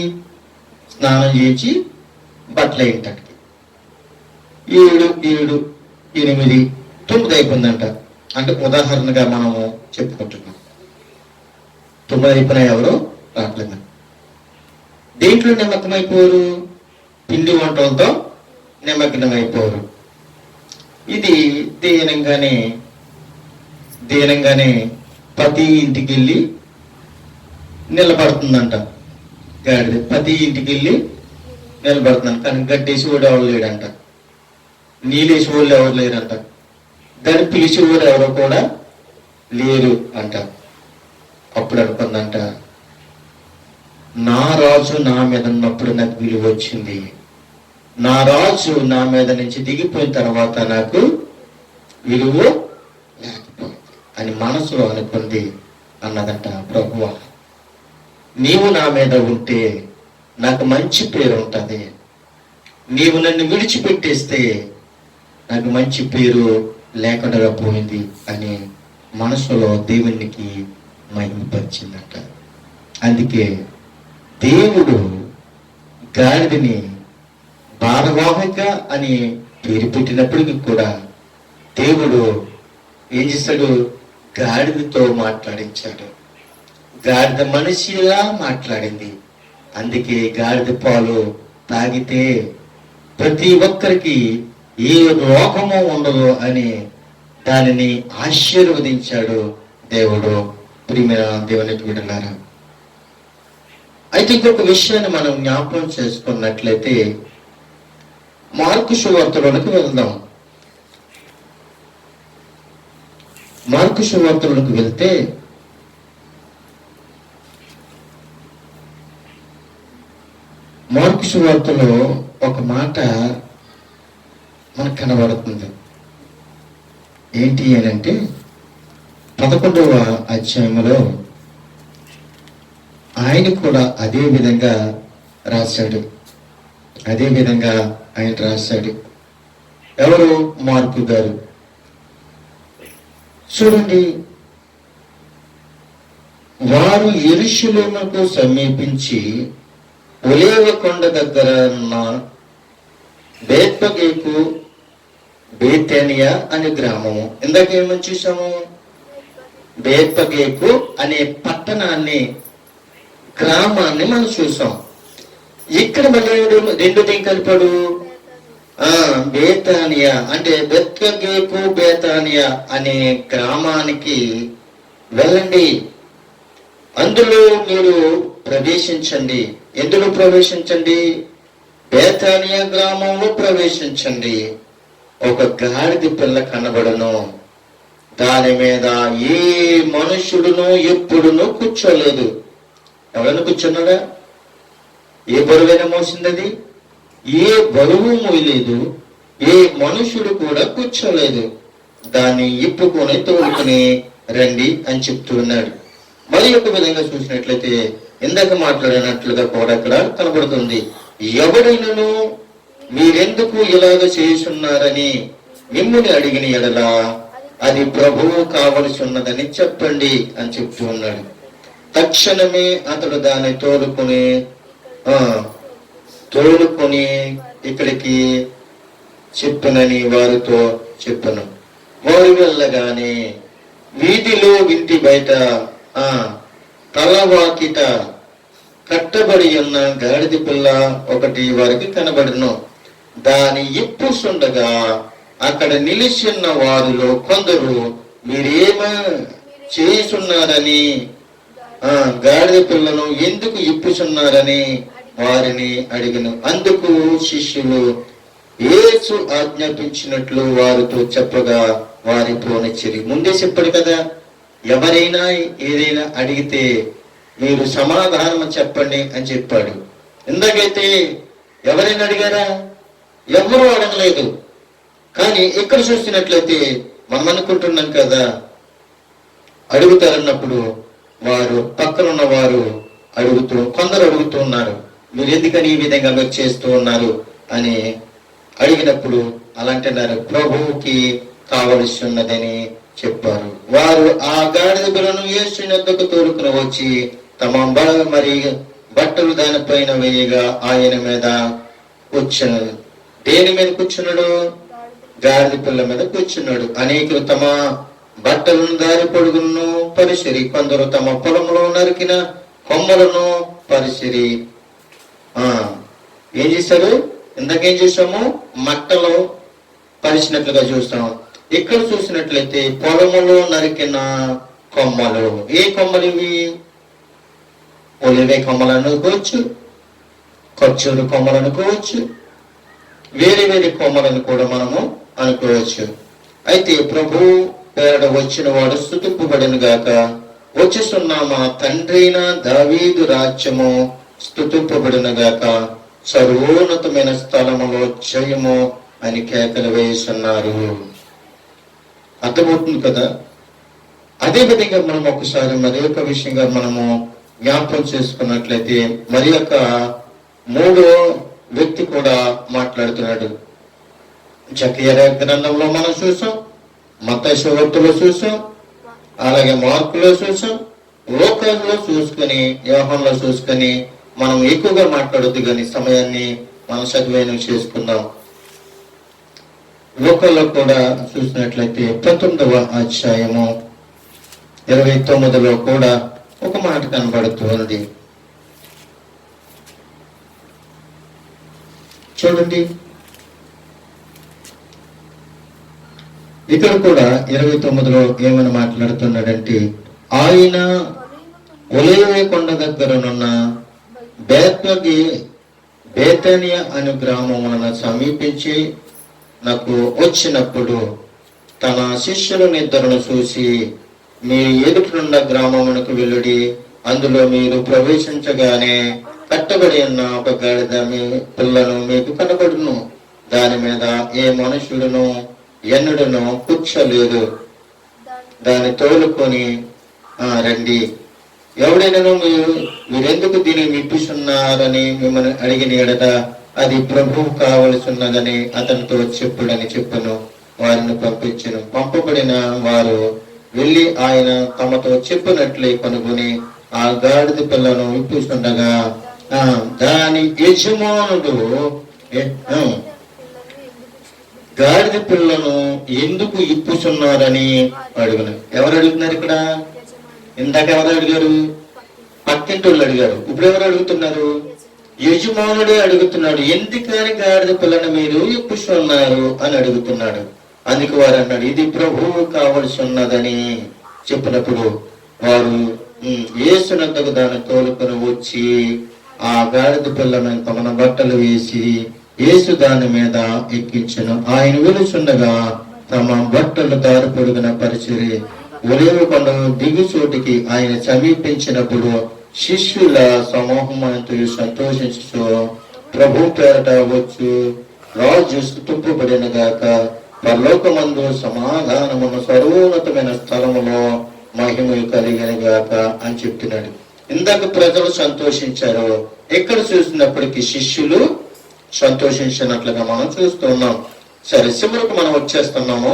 స్నానం చేసి బట్టలు వేయటానికి. 7, 7, 8, 9 అయిపోయిందంట. అంటే ఉదాహరణగా మనము చెప్పుకుంటున్నాం. 9 అయిపోయినా ఎవరు రావట్లేదు. దేంట్లో నిమగ్నమైపోరు? పిండి వంటలతో నిమగ్నమైపోరు. ఇది దీనంగానే ప్రతి ఇంటికి వెళ్ళి నిలబడుతుందంట. గాడిద ప్రతి ఇంటికి వెళ్ళి నిలబడుతుందంట. కానీ గడ్డేసి వాడు ఎవరు లేడంట, నీళ్ళేసి వాళ్ళు ఎవరు లేరంట, దాన్ని పిలిచి వాళ్ళు ఎవరో కూడా లేరు అంట. అప్పుడు అనుకుందంట, నా రాజు నా మీద ఉన్నప్పుడు నాకు విలువ వచ్చింది, నా రాజు నా మీద నుంచి దిగిపోయిన తర్వాత నాకు విలువ లేకపోయింది అని మనసులో అనుకుంది. అన్నదంట, ప్రభువా నీవు నా మీద ఉంటే నాకు మంచి పేరు ఉంటుంది, నీవు నన్ను విడిచిపెట్టేస్తే నాకు మంచి పేరు లేకుండా పోయింది అని మనసులో దేవునికి మహిమపరిచిందంట. అందుకే దేవుడు గాడిదని భారవాహక అని పేరు పెట్టినప్పటికీ కూడా దేవుడు ఏం చేశాడు? గాడిదతో మాట్లాడించాడు. గాడిద మనిషిలా మాట్లాడింది. అందుకే గాడిద పాలు తాగితే ప్రతి ఒక్కరికి ఏ రోగము ఉండదు అని దానిని ఆశీర్వదించాడు దేవుడు. ప్రియమైన దేవుని బిడ్డలారా, అయితే ఇంకొక విషయాన్ని మనం జ్ఞాపకం చేసుకున్నట్లయితే మార్కు సువార్తలోనికి వెళ్దాం. మార్కు సువార్తలోనికి వెళ్తే మార్కు సువార్తలో ఒక మాట మనకు కనబడుతుంది. ఏంటి అని అంటే 11వ అధ్యాయంలో ఆయన కూడా అదే విధంగా రాశాడు. ఆయన రాశాడు. ఎవరు? మార్కు గారు. చూడండి, వారు యెరూషలేముకు సమీపించి ఒలీవ కొండ దగ్గర ఉన్న బేత్పగేకు బేతేనియా అనే గ్రామము. ఇందాక ఏమని చూసాము? బేత్పగేకు అనే పట్టణాన్ని, గ్రామాన్ని మనం చూసాం. ఇక్కడ మళ్ళీ రెండు కలిపాడు. బేతానియా అంటే బెత్పగేకు బేతానియా అనే గ్రామానికి వెళ్ళండి, అందులో మీరు ప్రవేశించండి. ఎందులో ప్రవేశించండి? బేతానియా గ్రామంలో ప్రవేశించండి. ఒక గాడిద పిల్ల కనబడను, దాని మీద ఏ మనుషుడును ఎప్పుడునూ కూర్చోలేదు. ఎవరైనా కూర్చున్నాడా? ఏ బరువైనా మోసింది అది? ఏ బరువు మోయలేదు, ఏ మనుషుడు కూడా కూర్చోలేదు. దాన్ని ఇప్పుకొని తోలుకుని రండి అని చెప్తూ ఉన్నాడు. మరి ఒక విధంగా చూసినట్లయితే ఇందాక మాట్లాడినట్లుగా కూడా అక్కడ కనబడుతుంది. ఎవరైనను మీరెందుకు ఇలాగ చేస్తున్నారని మిమ్ముని అడిగిన ఎడల అది ప్రభువు కావలసి ఉన్నదని చెప్పండి అని చెప్తూ ఉన్నాడు. తక్షణమే అతడు దాన్ని తోలుకొని ఇక్కడికి చెప్పనని వారితో చెప్పను. వారు వెళ్ళగానే వీధిలో ఇంటి బయట తలవాకిట కట్టబడి ఉన్న గాడిద పిల్ల ఒకటి వారికి కనబడును. దాని ఇప్పుసుండగా అక్కడ నిలిచిన వారిలో కొందరు మీరేమో చేస్తున్నారని, గాడిద పిల్లను ఎందుకు ఇప్పుచున్నారని వారిని అడిగిన. అందుకు శిష్యులు యేసు ఆజ్ఞాపించినట్లు వారితో చెప్పగా వారి పోనిచ్చిరి. ముందే చెప్పాడు కదా, ఎవరైనా ఏదైనా అడిగితే మీరు సమాధానం చెప్పండి అని చెప్పాడు. ఇందాకైతే ఎవరైనా అడిగారా? ఎవరు అడగలేదు. కానీ ఇక్కడ చూసినట్లయితే మనం అనుకుంటున్నాం కదా, అడుగుతారన్నప్పుడు వారు పక్కనున్న వారు కొందరు అడుగుతూ ఉన్నారు, మీరు ఎందుకని ఈ విధంగా మీరు చేస్తూ ఉన్నారు అని అడిగినప్పుడు అలాంటున్నారు, ప్రభువుకి కావలసి ఉన్నదని చెప్పారు. వారు ఆ గాడిద పిల్లను యేసు యొద్దకు తోలుకుని వచ్చి తమ మరి బట్టలు దానిపైన వేయగా ఆయన మీద కూర్చున్నాడు. దేని మీద కూర్చున్నాడు? గాడిద పిల్ల మీద కూర్చున్నాడు. అనేకులు తమ బట్టలను దారి పొడుగును పరిసిరి, కొందరు తమ పొలంలో నరికిన కొమ్మలను పరిసిరి. ఏం చేశారు? ఇందాకేం చూసాము? మట్టలో పరిచినట్లుగా చూస్తాం. ఇక్కడ చూసినట్లయితే పొలములో నరికిన కొమ్మలు. ఏ కొమ్మలు ఇవి? ఒలివే కొమ్మలు అనుకోవచ్చు, ఖర్జూరు కొమ్మలు అనుకోవచ్చు, వేరే వేరే కొమ్మలను కూడా మనము అనుకోవచ్చు. అయితే ప్రభు పేరట వచ్చిన వాడు స్తుతింపబడిన గాక, వచ్చుచున్న మా తండ్రైన దావీదు రాజ్యము స్తుతింపబడిన గాక, సర్వోన్నతమైన స్థలములో జయము అని కేకలు వేస్తున్నారు. అర్థమవుతుంది కదా? అదే విధంగా మనం ఒకసారి మరి ఒక విషయంగా మనము జ్ఞాపకం చేసుకున్నట్లయితే మరి యొక్క మూడో వ్యక్తి కూడా మాట్లాడుతున్నాడు. జకర్యా గ్రంథంలో మనం చూసాం, మత్తయి సువార్తలో చూసాం, అలాగే మార్కులో చూసాం, లోకాల్లో చూసుకొని, యోహానులో చూసుకొని మనం ఎక్కువగా మాట్లాడొద్దు కానీ సమయాన్ని మనం సద్వినియోగం చేసుకుందాం. లోకల్లో కూడా చూసినట్లయితే 19వ అధ్యాయము 29లో కూడా ఒక మాట కనబడుతుంది. చూడండి, ఇక్కడ కూడా 29లో ఏమని మాట్లాడుతున్నాడంటే, ఆయన ఒలీవ కొండ దగ్గరనున్న బేతనియా అను గ్రామములను సమీపించి నాకు వచ్చినప్పుడు తన శిష్యులను ఇద్దరును చూసి, మీ ఎదుటినున్న గ్రామమునకు వెళ్ళుడి, అందులో మీరు ప్రవేశించగానే కట్టబడి ఉన్న ఒక గాడిద మీ పిల్లను మీకు కనబడును, దాని మీద ఏ మనుషులను ఎన్నడను కూర్చోలేదు, దాన్ని తోలుకొని రండి. ఎవడైనాను మీరెందుకు దీన్ని మిప్పిస్తున్నారని మిమ్మల్ని అడిగిన ఎడట అది ప్రభువు కావలసి ఉన్నదని అతనితో చెప్పుడని చెప్పను. వారిని పంపించను. పంపబడిన వారు వెళ్ళి ఆయన తమతో చెప్పినట్లే కనుగొని ఆ గాడిద పిల్లను విప్పుస్తుండగా దాని యజమానుడు గాడిద పిల్లను ఎందుకు ఇప్పుచున్నారని అడుగును. ఎవరు అడుగుతున్నారు ఇక్కడ? ఇందాక ఎవరు అడిగారు? పక్కింటి వాళ్ళు అడిగారు. ఇప్పుడు ఎవరు అడుగుతున్నారు? యజమానుడే అడుగుతున్నాడు. ఎందుకని గాడిద పిల్లను మీరు ఇప్పుచున్నారు అని అడుగుతున్నాడు. అందుకు వారు అన్నాడు, ఇది ప్రభువు కావలసి ఉన్నదని చెప్పినప్పుడు వారు యేసునందుకు దాన్ని తోలుకొని వచ్చి ఆ గాడిద పిల్లను తమ బట్టలు వేసి యేసు దాని మీద ఎక్కించను. ఆయన వెలుచుండగా తమ బట్టలు దారి పొడుగున పరిచిరి. ఒలీవ కొండ దిగు చోటికి ఆయన సమీపించినప్పుడు శిష్యుల సమూహమంతు సంతోషించు ప్రభు పేరట వచ్చు రాజు స్తుతింపబడిన గాక, పరలోకమందు సమాధానమును సర్వోన్నతమైన స్థలములో మహిమలు కలిగిన గాక అని చెప్తున్నాడు. ఇందాక ప్రజలు సంతోషించారు, ఎక్కడ చూసినప్పటికీ శిష్యులు సంతోషించినట్లుగా మనం చూస్తున్నాం. సరే, చివరికి మనం వచ్చేస్తున్నాము.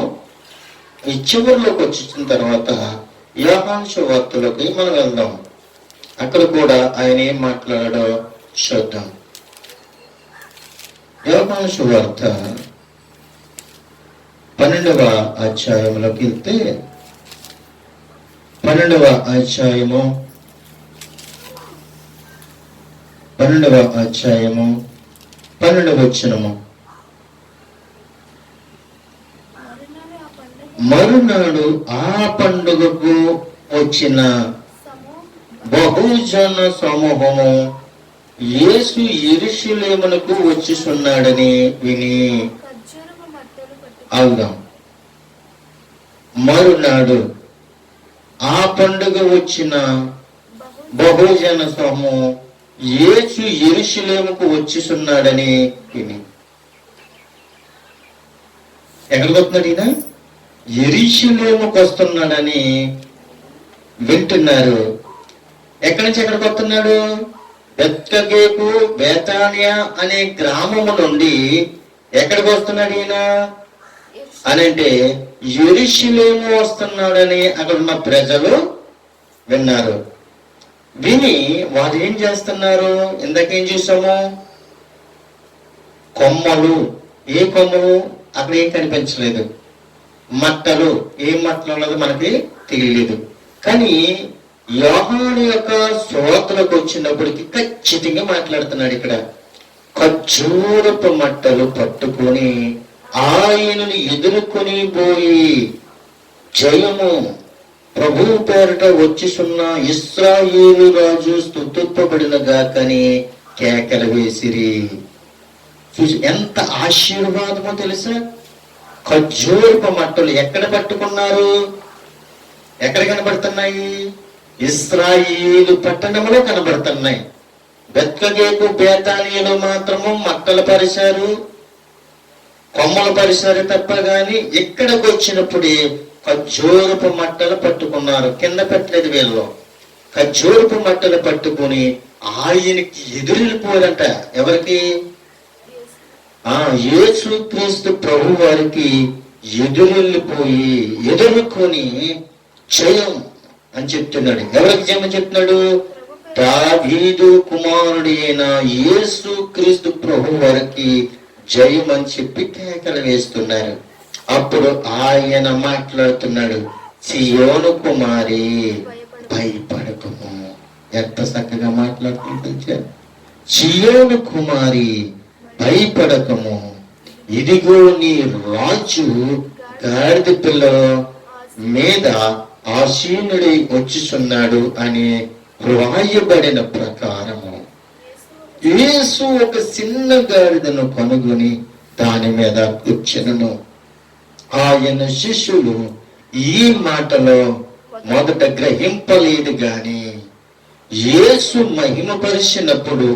ఈ చివరిలోకి వచ్చిన తర్వాత యోహాను సువార్తలోకి మనం వెళ్దాం. అక్కడ కూడా ఆయన ఏం మాట్లాడాడో చూద్దాం. యోహాను సువార్త 12వ అధ్యాయంలోకి వెళ్తే 12వ అధ్యాయము 12వ వచనము. మరునాడు ఆ పండుగకు వచ్చిన బహుజన సమూహము యేసు యెరూషలేమునకు వచ్చుచున్నాడని విని అవుదాం. మరునాడు ఆ పండుగ వచ్చిన బహుజన సమూహం యేసు యెరూషలేముకు వచ్చుచున్నాడని విని. ఎక్కడికి వస్తున్నాడు ఈయన? యెరూషలేముకు వస్తున్నాడని వింటున్నారు. ఎక్కడి నుంచి ఎక్కడికి వస్తున్నాడు? బెత్లెహేము బేతానియా అనే గ్రామము నుండి ఎక్కడికి వస్తున్నాడు ఈయన అనంటే యెరూషలేము వస్తున్నాడని అక్కడ ఉన్న ప్రజలు విన్నారు. విని వారు ఏం చేస్తున్నారు? ఇందాకేం చూసాము? కొమ్మలు. ఏ కొమ్మలు? అక్కడ ఏం కనిపించలేదు. మట్టలు. ఏ మట్టలు ఉన్నది మనకి తెలియలేదు. కానీ యోహాను యొక్క శ్రోతలకు వచ్చినప్పటికీ ఖచ్చితంగా మాట్లాడుతున్నాడు. ఇక్కడ ఖర్జూరపు మట్టలు పట్టుకొని ఆయనను ఎదుర్కొని పోయి జయము ప్రభువు పేరట వచ్చిస్తున్న ఇశ్రాయేలు రాజు స్తుతింపబడిన గాకని కేకలు వేసిరి. చూసి ఎంత ఆశీర్వాదమో తెలుసా? ఖర్జూరపు మట్టలు ఎక్కడ పట్టుకున్నారు? ఎక్కడ కనబడుతున్నాయి? ఇశ్రాయేలు పట్టణంలో కనబడుతున్నాయి. బెత్లెహేము బేతానియాలో మాత్రము మట్టలు పరిచారు, కొమ్మలు పరిచారు తప్ప గాని ఇక్కడికి వచ్చినప్పుడే ఖర్జూరపు మట్టలు పట్టుకున్నారు. కింద పెట్టలేదు వీళ్ళు. ఖర్జూరపు మట్టలు పట్టుకుని ఆయనకి ఎదురెళ్ళిపోయారంట. ఎవరికి? యేసు క్రీస్తు ప్రభు వారికి ఎదురెళ్ళిపోయి ఎదుర్కొని జయం అని చెప్తున్నాడు. ఎవరికి జయం చెప్తున్నాడు? దావీదు కుమారుడు అయిన యేసు క్రీస్తు ప్రభు వారికి జయం అని చెప్పి కేకలు వేస్తున్నారు. అప్పుడు ఆయన మాట్లాడుతున్నాడు, సియోను కుమారి భయపడకము. ఎంత చక్కగా మాట్లాడుతుంటే, సియోను కుమారి భయపడకము, ఇదిగో నీ రాజు గాడిద పిల్ల మీద ఆసీనుడై వచ్చుచున్నాడు అని వ్రాయబడిన ప్రకారము యేసు ఒక చిన్న గాడిదను కనుగొని దాని మీద కూర్చును. ఆయన శిష్యులు ఈ మాటలో మొదట గ్రహింపలేదు గాని యేసు మహిమపరిచినప్పుడు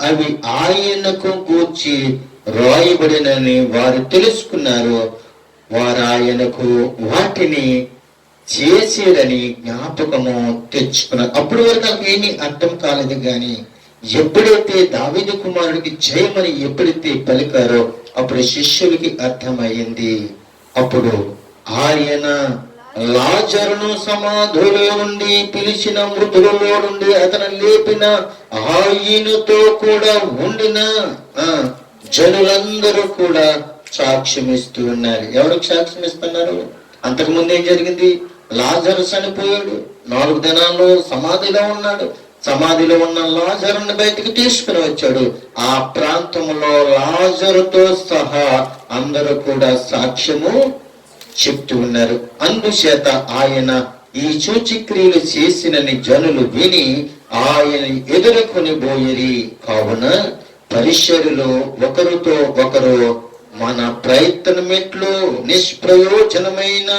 అవి ఆయనకు గూర్చి రాయబడినని వారు తెలుసుకున్నారు. వారు ఆయనకు వాటిని చేసేదని జ్ఞాపకము తెచ్చుకున్నారు. అప్పటి వరకు నాకు ఏమీ అర్థం కాలేదు, కానీ ఎప్పుడైతే దావీదు కుమారుడికి జయమని ఎప్పుడైతే పలికారో అప్పుడు శిష్యులకి అర్థమయ్యింది. అప్పుడు ఆయన లాజరును సమాధిలో నుండి పిలిచిన, మృతులలో నుండి అతను లేపిన, ఆయనతో కూడా ఉండిన జనులందరూ కూడా సాక్ష్యం ఇస్తూ ఉన్నారు. ఎవరికి సాక్ష్యం ఇస్తున్నారు? అంతకుముందు ఏం జరిగింది? లాజరు చనిపోయాడు, 4 దినాల్లో సమాధిలో ఉన్నాడు. సమాధిలో ఉన్న లాజరుని బయటికి తీసుకుని వచ్చాడు. ఆ ప్రాంతంలో లాజరుతో సహా అందరూ కూడా సాక్ష్యము చెప్తూ ఉన్నారు. అందుచేత ఆయన ఈ సూచక్రియలు చేసినని జనులు విని ఆయన ఎదుర్కొని పోయేరి. కావున పరిసరులు ఒకరితో ఒకరు, మన ప్రయత్నమెట్లు నిష్ప్రయోజనమైన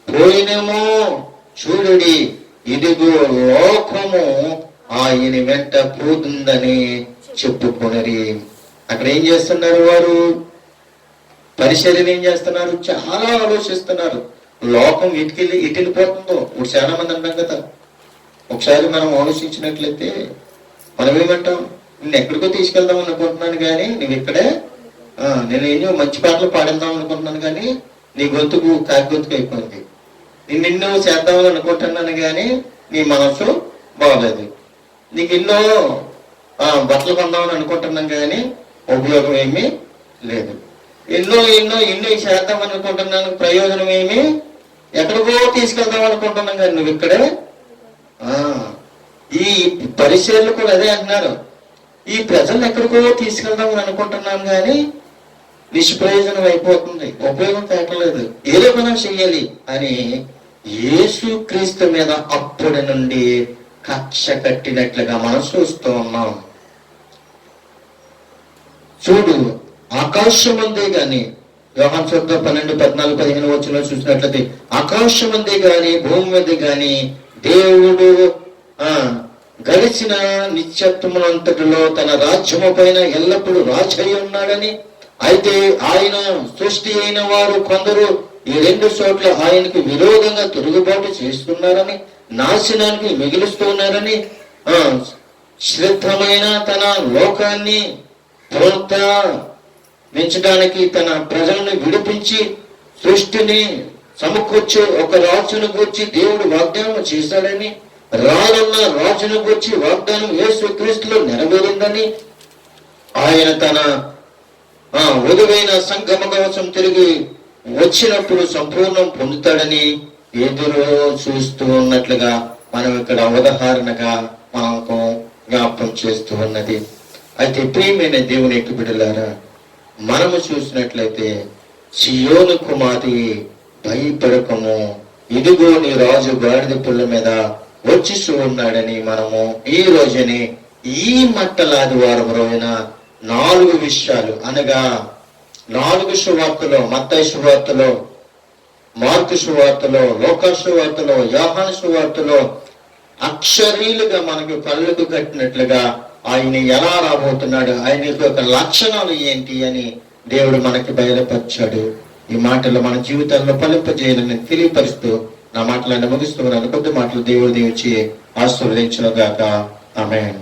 పోయినేమో చూడుడి, ఇదిగో లోకము ఆయన వెంట పోతుందని చెప్పుకునరి. అక్కడ ఏం చేస్తున్నారు వారు? పరిసరులు ఏం చేస్తున్నారు? చాలా ఆలోచిస్తున్నారు. లోకం ఇటుకెళ్ళిపోతుందో. ఇప్పుడు చాలా మంది అంటాం కదా, ఒకసారి మనం ఆలోచించినట్లయితే మనం ఏమంటాం? నిన్ను ఎక్కడికో తీసుకెళ్దాం అనుకుంటున్నాను కానీ నువ్వు ఇక్కడే, నేను ఎన్నో మంచి పాటలు పాడేద్దాం అనుకుంటున్నాను కానీ నీ గొంతుకు కాకి గొంతుకు అయిపోయింది. నిన్ను చేద్దామని అనుకుంటున్నాను కానీ నీ మనసు బాగలేదు. నీకు ఎన్నో బట్టలు కొందామని అనుకుంటున్నాను కానీ ఉపయోగం ఏమీ లేదు. ఎన్నో ఎన్నో ఎన్నో చేద్దాం అనుకుంటున్నాను, ప్రయోజనం ఏమి, ఎక్కడికో తీసుకెళ్దాం అనుకుంటున్నాం కానీ నువ్వు ఇక్కడే. ఈ పరిచయాలు కూడా అదే అంటున్నారు, ఈ ప్రజలను ఎక్కడికో తీసుకెళ్దామని అనుకుంటున్నాను కానీ నిష్ప్రయోజనం అయిపోతుంది, ఉపయోగం కావట్లేదు, ఏదో మనం చెయ్యాలి అని యేసుక్రీస్తు మీద అప్పటి నుండి కక్ష కట్టినట్లుగా మనం చూస్తూ ఉన్నాం. చూడు, ఆకాశం అందే గాని, యోహాను సువార్త 12:14-15 వచనంలో చూసినట్లయితే, ఆకాశం అందే గాని భూమి మీద గాని దేవుడు గడిచిన నిత్యత్వమునంతటిలో తన రాజ్యము పైన ఎల్లప్పుడూ రాజై ఉన్నాడని, అయితే ఆయన సృష్టి అయిన వారు కొందరు ఈ 2 చోట్ల ఆయనకు విరోధంగా తిరుగుబాటు చేస్తున్నారని, నాశనానికి మిగిలిస్తున్నారని, శ్రద్ధమైన తన లోకాన్ని పెంచడానికి తన ప్రజలను విడిపించి సృష్టిని సమకూర్చి ఒక రాజును గూర్చి దేవుడు వాగ్దానం చేశాడని, రానున్న రాజును గూర్చి వాగ్దానం యేసుక్రీస్తులో నెరవేరిందని, ఆయన తన వధువైన సంగమ కోసం తిరిగి వచ్చినప్పుడు సంపూర్ణం పొందుతాడని ఎదురు చూస్తూ ఉన్నట్లుగా మనం ఇక్కడ ఉదాహరణగా మనకు జ్ఞాపకం చేస్తూ ఉన్నది. అయితే ప్రియమైన దేవుని యొక్క బిడ్డలారా, మనము చూసినట్లయితే సియోను కుమారి భయపడకము, ఇదిగో నీ రాజు గాడిద పుల్ల మీద వచ్చి ఉన్నాడని మనము ఈ రోజుని ఈ మట్టలాదివారం రోజున 4 విషయాలు, అనగా 4 సువార్తలో, మత్తయి సువార్తలో, మార్కు సువార్తలో, లూకా సువార్తలో, యోహాను సువార్తలో అక్షరీలుగా మనకు కళ్ళకు కట్టినట్లుగా ఆయన ఎలా రాబోతున్నాడు, ఆయన యొక్క లక్షణాలు ఏంటి అని దేవుడు మనకి బయలుపరిచాడు. ఈ మాటలు మన జీవితాల్లో ఫలింపజేయాలని తెలియపరుస్తూ నా మాటలను ముగిస్తున్నాను. కొద్ది మాటలు దేవుడు దీవించి ఆశీర్వదించును గాక. ఆమేన్.